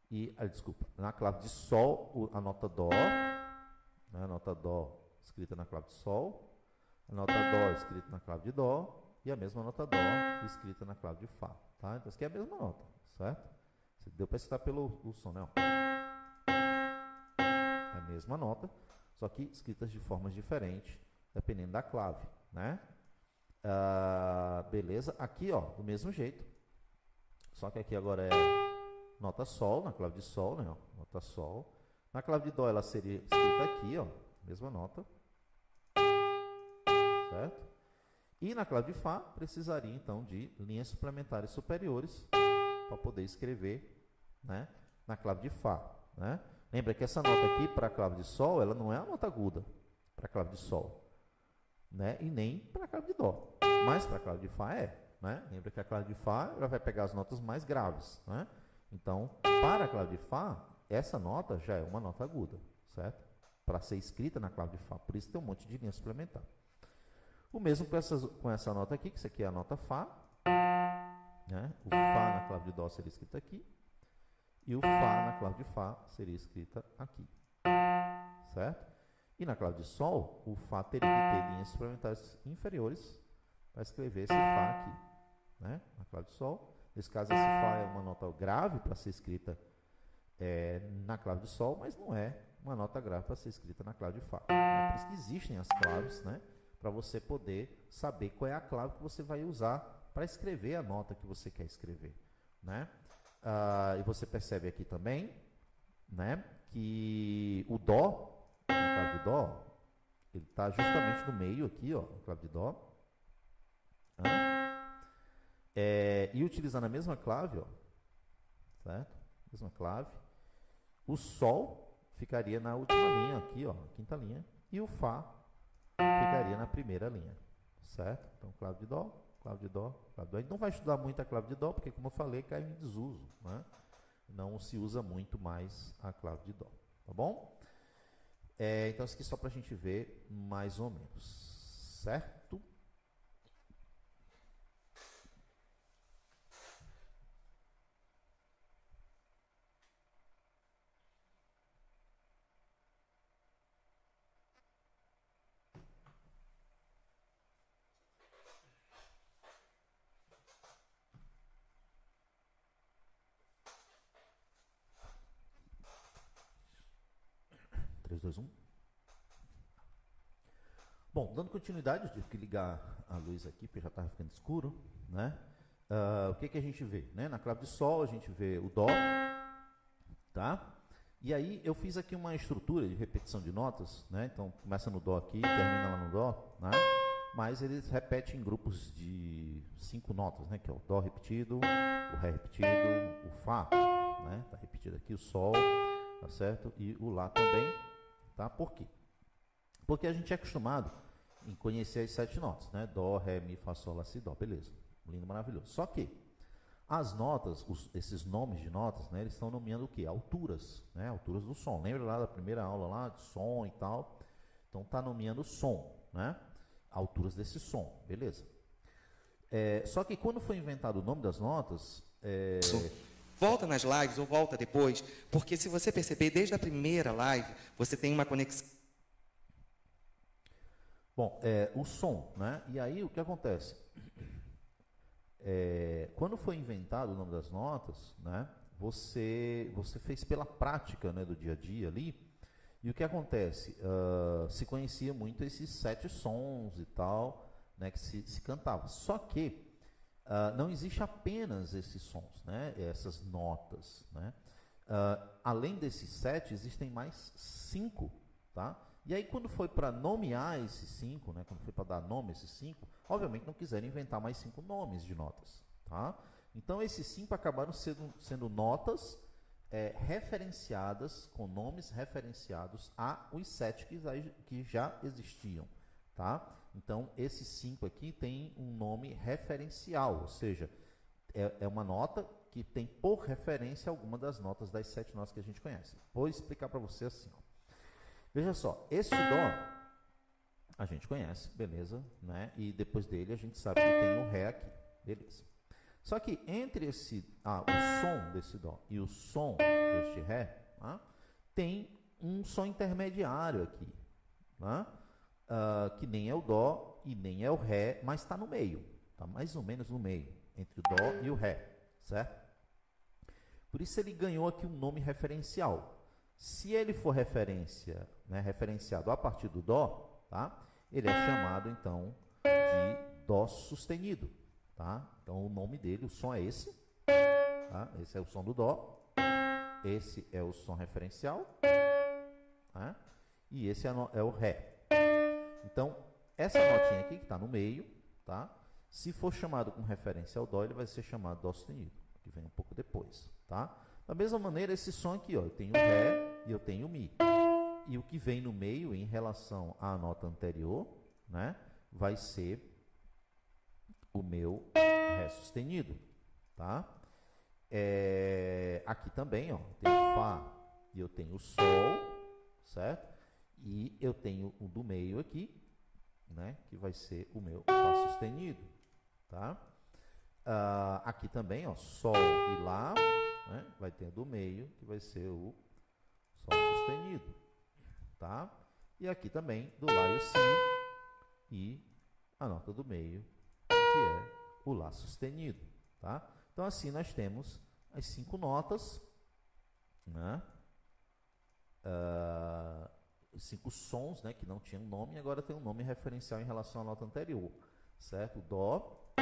S1: E, desculpa, na clave de Sol, a nota Dó, né? A nota Dó escrita na clave de Sol, a nota Dó escrita na clave de Dó, e a mesma nota Dó escrita na clave de Fá, tá? Então, essa aqui é a mesma nota, certo? Deu para citar pelo som, né? É a mesma nota, só que escritas de formas diferentes, dependendo da clave, né? Beleza? Aqui, ó, do mesmo jeito, só que aqui agora é nota Sol, na clave de Sol, né? Nota Sol. Na clave de Dó, ela seria escrita aqui, ó, mesma nota, certo? E na clave de Fá, precisaria, então, de linhas suplementares superiores para poder escrever, né, na clave de Fá, né? Lembra que essa nota aqui, para a clave de Sol, ela não é a nota aguda para a clave de Sol, né? E nem para a clave de Dó. Mas para a clave de Fá é, né? Lembra que a clave de Fá ela vai pegar as notas mais graves, né? Então, para a clave de Fá, essa nota já é uma nota aguda, certo? Para ser escrita na clave de Fá. Por isso tem um monte de linha suplementar. O mesmo com essa nota aqui, que isso aqui é a nota Fá, né? O Fá na clave de Dó seria escrito aqui, e o Fá na clave de Fá seria escrita aqui, certo? E na clave de Sol, o Fá teria que ter linhas suplementares inferiores para escrever esse Fá aqui, né? Na clave de Sol. Nesse caso, esse Fá é uma nota grave para ser escrita na clave de Sol, mas não é uma nota grave para ser escrita na clave de Fá. É por isso que existem as claves, né? Para você poder saber qual é a clave que você vai usar para escrever a nota que você quer escrever, né? E você percebe aqui também, né, que o Dó, na clave de Dó, ele está justamente no meio aqui, ó, na clave de Dó. E utilizando a mesma clave, ó, certo? Mesma clave. O Sol ficaria na última linha aqui, ó, quinta linha, e o Fá ficaria na primeira linha, certo? Então, clave de Dó, clave de Dó, clave de Dó. A gente não vai estudar muito a clave de Dó, porque, como eu falei, cai em desuso, né? Não se usa muito mais a clave de Dó, tá bom? Então, isso aqui só para a gente ver mais ou menos, certo? Três, dois, um. Bom, dando continuidade, eu tive que ligar a luz aqui, porque já estava ficando escuro, né? O que a gente vê, né? Na clave de Sol, a gente vê o Dó, tá? E aí, eu fiz aqui uma estrutura de repetição de notas, né? Então, começa no Dó aqui, termina lá no Dó, né? Mas eles repetem em grupos de 5 notas, né? Que é o Dó repetido, o Ré repetido, o Fá, né? Tá repetido aqui o Sol, tá certo? E o Lá também, tá? Por quê? Porque a gente é acostumado em conhecer as 7 notas, né? Dó, Ré, Mi, Fá, Sol, Lá, Si, Dó, beleza. Lindo, maravilhoso. Só que as notas, esses nomes de notas, né? Eles estão nomeando o quê? Alturas, né? Alturas do som. Lembra lá da primeira aula lá de som e tal? Então tá nomeando o som, né? Alturas desse som, beleza. Só que quando foi inventado o nome das notas...
S2: Volta nas lives ou volta depois, porque se você perceber, desde a primeira live, você tem uma conexão.
S1: Bom, o som, né? E aí o que acontece? Quando foi inventado o nome das notas, né? Você fez pela prática, né, do dia a dia ali. E o que acontece? Se conhecia muito esses 7 sons e tal, né, que se cantava. Só que não existe apenas esses sons, né, essas notas, né? Além desses 7, existem mais 5, tá? E aí, quando foi para nomear esses 5, né, quando foi para dar nome a esses 5, obviamente não quiseram inventar mais 5 nomes de notas, tá? Então, esses 5 acabaram sendo notas referenciadas, com nomes referenciados a os 7 que já existiam, tá? Então, esses 5 aqui tem um nome referencial, ou seja, é uma nota que tem por referência alguma das notas das 7 notas que a gente conhece. Vou explicar para você assim, ó. Veja só, esse Dó a gente conhece, beleza, né? E depois dele a gente sabe que tem o Ré aqui, beleza. Só que entre o som desse Dó e o som deste Ré, tá? Tem um som intermediário aqui, tá? Que nem é o Dó e nem é o Ré, mas está no meio, está mais ou menos no meio, entre o Dó e o Ré, certo? Por isso ele ganhou aqui um nome referencial. Se ele for referenciado a partir do Dó, tá? Ele é chamado, então, de Dó sustenido. Tá? Então, o nome dele, o som é esse. Tá? Esse é o som do Dó. Esse é o som referencial. Tá? E esse é o Ré. Então, essa notinha aqui, que está no meio, tá? Se for chamado com referência ao Dó, ele vai ser chamado Dó sustenido, que vem um pouco depois. Tá? Da mesma maneira, esse som aqui, ó, eu tenho o Ré e eu tenho o Mi. E o que vem no meio, em relação à nota anterior, né, vai ser o meu Ré sustenido. Tá? Aqui também, ó, eu tenho o Fá e eu tenho o Sol, certo? E eu tenho o do meio aqui, né, que vai ser o meu Fá sustenido. Tá? Aqui também, ó, Sol e Lá, né, vai ter o do meio, que vai ser o Sol sustenido. Tá? E aqui também, do Lá e o Si, e a nota do meio, que é o Lá sustenido. Tá? Então, assim, nós temos as 5 notas, né? Os 5 sons, né, que não tinham nome, e agora tem um nome referencial em relação à nota anterior. Certo? Dó.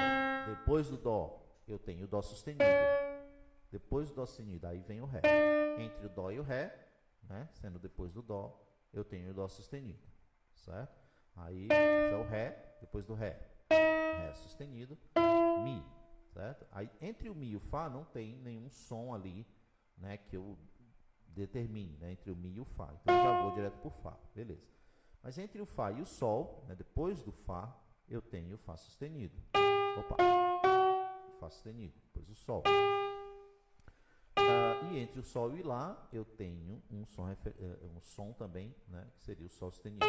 S1: Depois do Dó, eu tenho o Dó sustenido. Depois do Dó sustenido, aí vem o Ré. Entre o Dó e o Ré, né, sendo depois do Dó, eu tenho o Dó sustenido, certo? Aí, esse é o Ré, depois do Ré, Ré sustenido, Mi, certo? Aí, entre o Mi e o Fá, não tem nenhum som ali, né, que eu determine, né, entre o Mi e o Fá. Então, eu já vou direto para o Fá, beleza. Mas entre o Fá e o Sol, né, depois do Fá, eu tenho o Fá sustenido. Opa! Fá sustenido, depois o Sol. E entre o Sol e Lá, eu tenho um som também, né, que seria o Sol sustenido,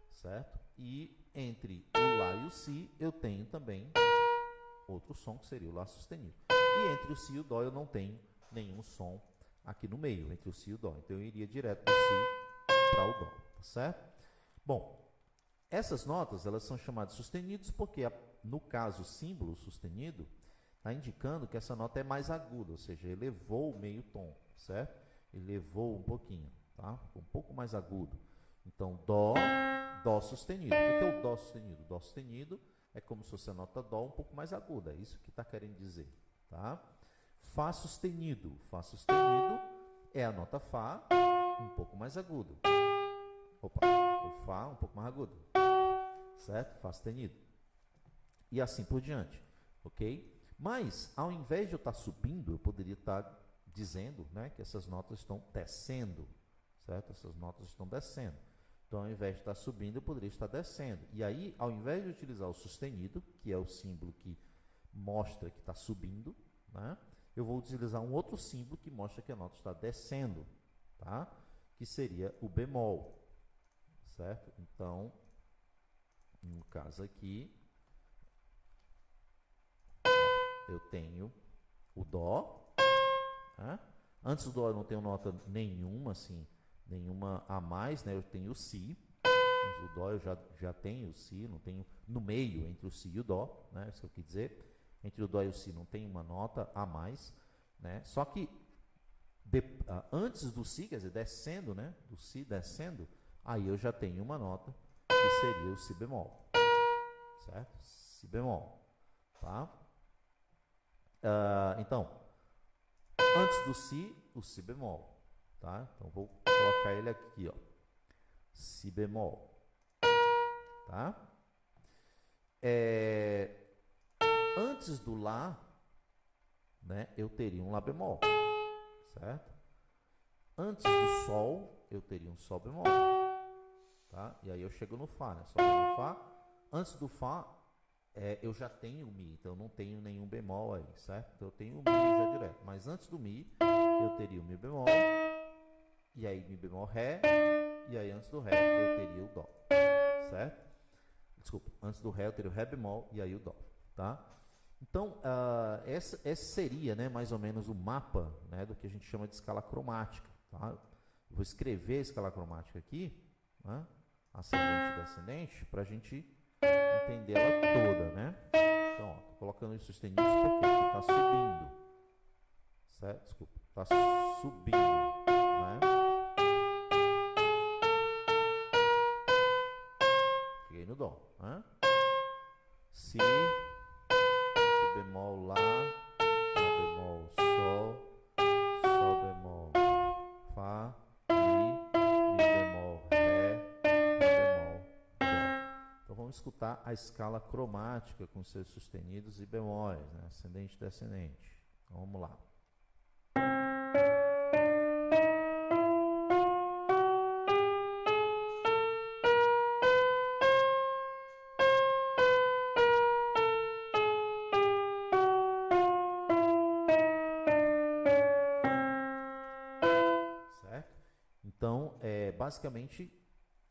S1: certo? E entre o Lá e o Si, eu tenho também outro som, que seria o Lá sustenido. E entre o Si e o Dó, eu não tenho nenhum som aqui no meio, entre o Si e o Dó. Então, eu iria direto do Si para o Dó, tá certo? Bom, essas notas, elas são chamadas sustenidos porque, no caso, o símbolo sustenido está indicando que essa nota é mais aguda, ou seja, elevou o meio tom, certo? Elevou um pouquinho, tá? Ficou um pouco mais agudo. Então, Dó, Dó sustenido. O que é o Dó sustenido? Dó sustenido é como se fosse a nota Dó um pouco mais aguda, é isso que está querendo dizer, tá? Fá sustenido. Fá sustenido é a nota Fá um pouco mais agudo. Opa, o Fá um pouco mais agudo, certo? Fá sustenido. E assim por diante, ok? Mas, ao invés de eu estar subindo, eu poderia estar dizendo, né, que essas notas estão descendo, certo? Essas notas estão descendo. Então, ao invés de estar subindo, eu poderia estar descendo. E aí, ao invés de utilizar o sustenido, que é o símbolo que mostra que está subindo, né, eu vou utilizar um outro símbolo que mostra que a nota está descendo, tá? Que seria o bemol, certo? Então, no caso aqui, eu tenho o Dó, né? Antes do Dó eu não tenho nota nenhuma, assim, nenhuma a mais, né? Eu tenho o Si, Mas o dó eu já tenho o si, não tenho no meio entre o si e o dó, né? Isso que eu quis dizer. Entre o dó e o si não tem uma nota a mais, né? Só que antes do si, quer dizer, descendo, né? Do si descendo, aí eu já tenho uma nota que seria o si bemol, certo? Si bemol, tá? Então, antes do si, o si bemol, tá? Então vou colocar ele aqui, ó, si bemol, tá? Antes do lá, né, eu teria um lá bemol, certo? Antes do sol, eu teria um sol bemol, tá? E aí eu chego no fá, né? Sol no fá. Antes do fá, eu já tenho o mi, então eu não tenho nenhum bemol aí, certo? Então eu tenho o mi já direto. Mas antes do mi, eu teria o mi bemol, e aí mi bemol ré, e aí antes do ré eu teria o dó, certo? Desculpa, antes do ré eu teria o ré bemol e aí o dó, tá? Então, esse seria, né, mais ou menos o mapa, né, do que a gente chama de escala cromática, tá? Eu vou escrever a escala cromática aqui, né, ascendente e descendente, para a gente entender ela toda, né? Então, estou colocando os sustenidos porque está subindo, certo? Desculpa, está subindo, né? Cheguei no dó, né? Si bemol lá bemol sol, sol bemol fá, mi bemol ré, ré bemol dó. Então vamos escutar a escala cromática com seus sustenidos e bemóis, né? Ascendente e descendente. Então vamos lá. Então, basicamente,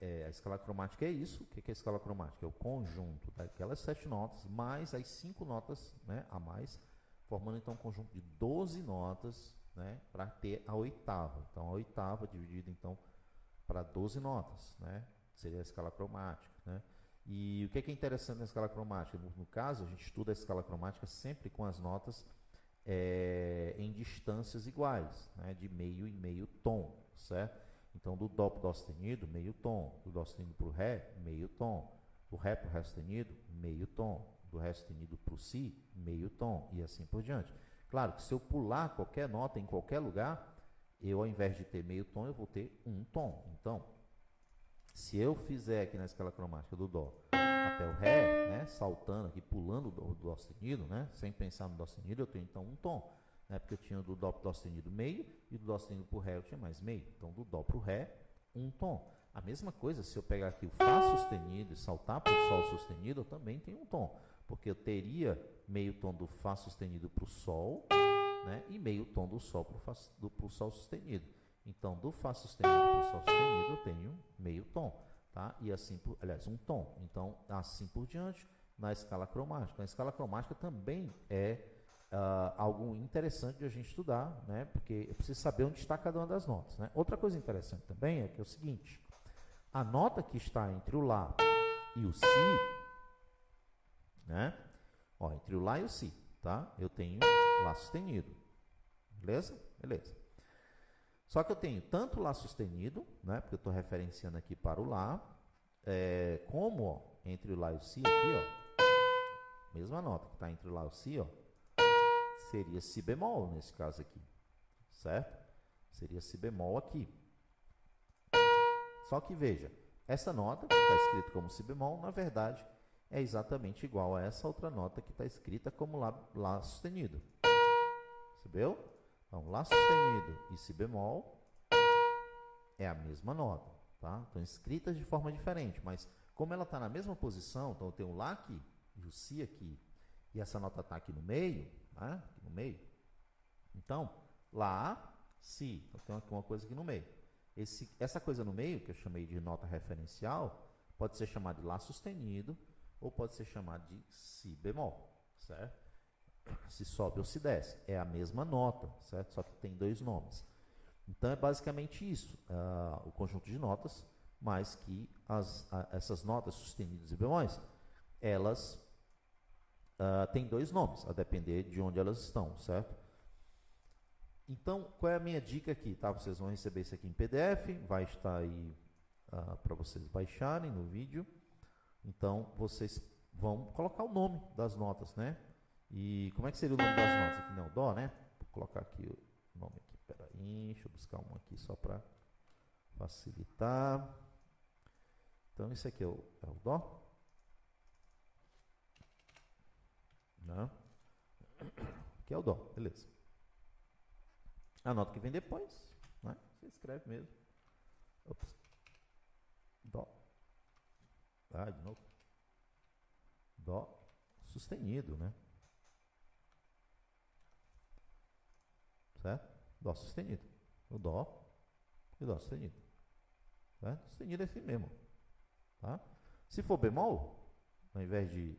S1: a escala cromática é isso. O que é a escala cromática? É o conjunto daquelas 7 notas, mais as 5 notas, né, a mais, formando então um conjunto de 12 notas, né, para ter a oitava. Então, a oitava dividida então para 12 notas, né, seria a escala cromática, né? E o que é interessante na escala cromática? No caso, a gente estuda a escala cromática sempre com as notas em distâncias iguais, né, de meio e meio tom, certo? Então, do dó para o dó sustenido, meio tom. Do dó sustenido para o ré, meio tom. Do ré para o ré sustenido, meio tom. Do ré sustenido para o si, meio tom. E assim por diante. Claro que se eu pular qualquer nota em qualquer lugar, eu, ao invés de ter meio tom, eu vou ter um tom. Então, se eu fizer aqui na escala cromática do dó até o ré, né, saltando aqui, pulando do dó sustenido, né, sem pensar no dó sustenido, eu tenho então um tom. Porque eu tinha do dó para o dó sustenido meio e do dó sustenido para o ré eu tinha mais meio. Então, do dó para o ré, um tom. A mesma coisa, se eu pegar aqui o fá sustenido e saltar para o sol sustenido, eu também tenho um tom. Porque eu teria meio tom do fá sustenido para o sol, né, e meio tom do sol para o sol sustenido. Então, do fá sustenido para o sol sustenido, eu tenho meio tom. Tá? E assim, aliás, um tom. Então, assim por diante, na escala cromática. A escala cromática também é algo interessante de a gente estudar, né? Porque eu preciso saber onde está cada uma das notas, né? Outra coisa interessante também é que é o seguinte: a nota que está entre o lá e o si, né? Ó, entre o lá e o si, tá? Eu tenho lá sustenido, beleza? Beleza. Só que eu tenho tanto lá sustenido, né? Porque eu estou referenciando aqui para o lá, como ó, entre o lá e o si aqui, ó, mesma nota que está entre o lá e o si, ó, seria si bemol nesse caso aqui, certo? Seria si bemol aqui. Só que veja, essa nota que está escrita como si bemol, na verdade, é exatamente igual a essa outra nota que está escrita como lá sustenido. Percebeu? Então, lá sustenido e si bemol é a mesma nota, tá? Estão escritas de forma diferente, mas como ela está na mesma posição, então eu tenho o lá aqui e o si aqui, e essa nota está aqui no meio, né? Aqui no meio. Então, lá, si. Então, tem aqui uma coisa aqui no meio. Essa coisa no meio, que eu chamei de nota referencial, pode ser chamada de lá sustenido ou pode ser chamado de si bemol, certo? Se sobe ou se desce. É a mesma nota, certo? Só que tem 2 nomes. Então, é basicamente isso. O conjunto de notas mas que essas notas sustenidas e bemóis, elas têm dois nomes, a depender de onde elas estão, certo? Então, qual é a minha dica aqui? Tá? Vocês vão receber isso aqui em PDF, vai estar aí para vocês baixarem no vídeo. Então, vocês vão colocar o nome das notas, né? E como é que seria o nome das notas aqui? Não, Dó, né? Vou colocar aqui o nome aqui, peraí, deixa eu buscar um aqui só para facilitar. Então, esse aqui é o Dó. Não. Aqui é o Dó, beleza. A nota que vem depois, né? Você escreve mesmo. Ops. Dó. De novo. Dó sustenido, né? Certo? Dó sustenido. O Dó e o Dó sustenido. Certo? Sustenido é assim mesmo. Tá? Se for bemol, ao invés de,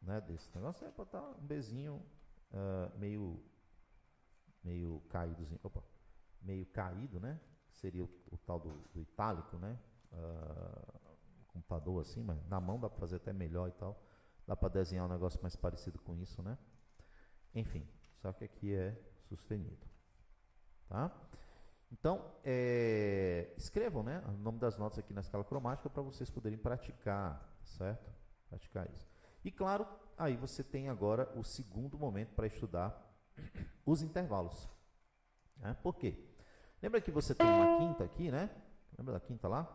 S1: né, desse negócio, é botar um Bzinho meio caídozinho. Opa, meio caído, né? Seria o tal do itálico, né? Computador assim, mas na mão dá para fazer até melhor e tal. Dá para desenhar um negócio mais parecido com isso, né? Enfim, só que aqui é sustenido. Tá? Então, escrevam, né, o nome das notas aqui na escala cromática para vocês poderem praticar, certo? Praticar isso. E claro, aí você tem agora o segundo momento para estudar os intervalos. Né? Por quê? Lembra que você tem uma quinta aqui, né? Lembra da quinta lá?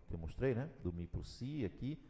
S1: Que eu mostrei, né? Do Mi para o Si aqui.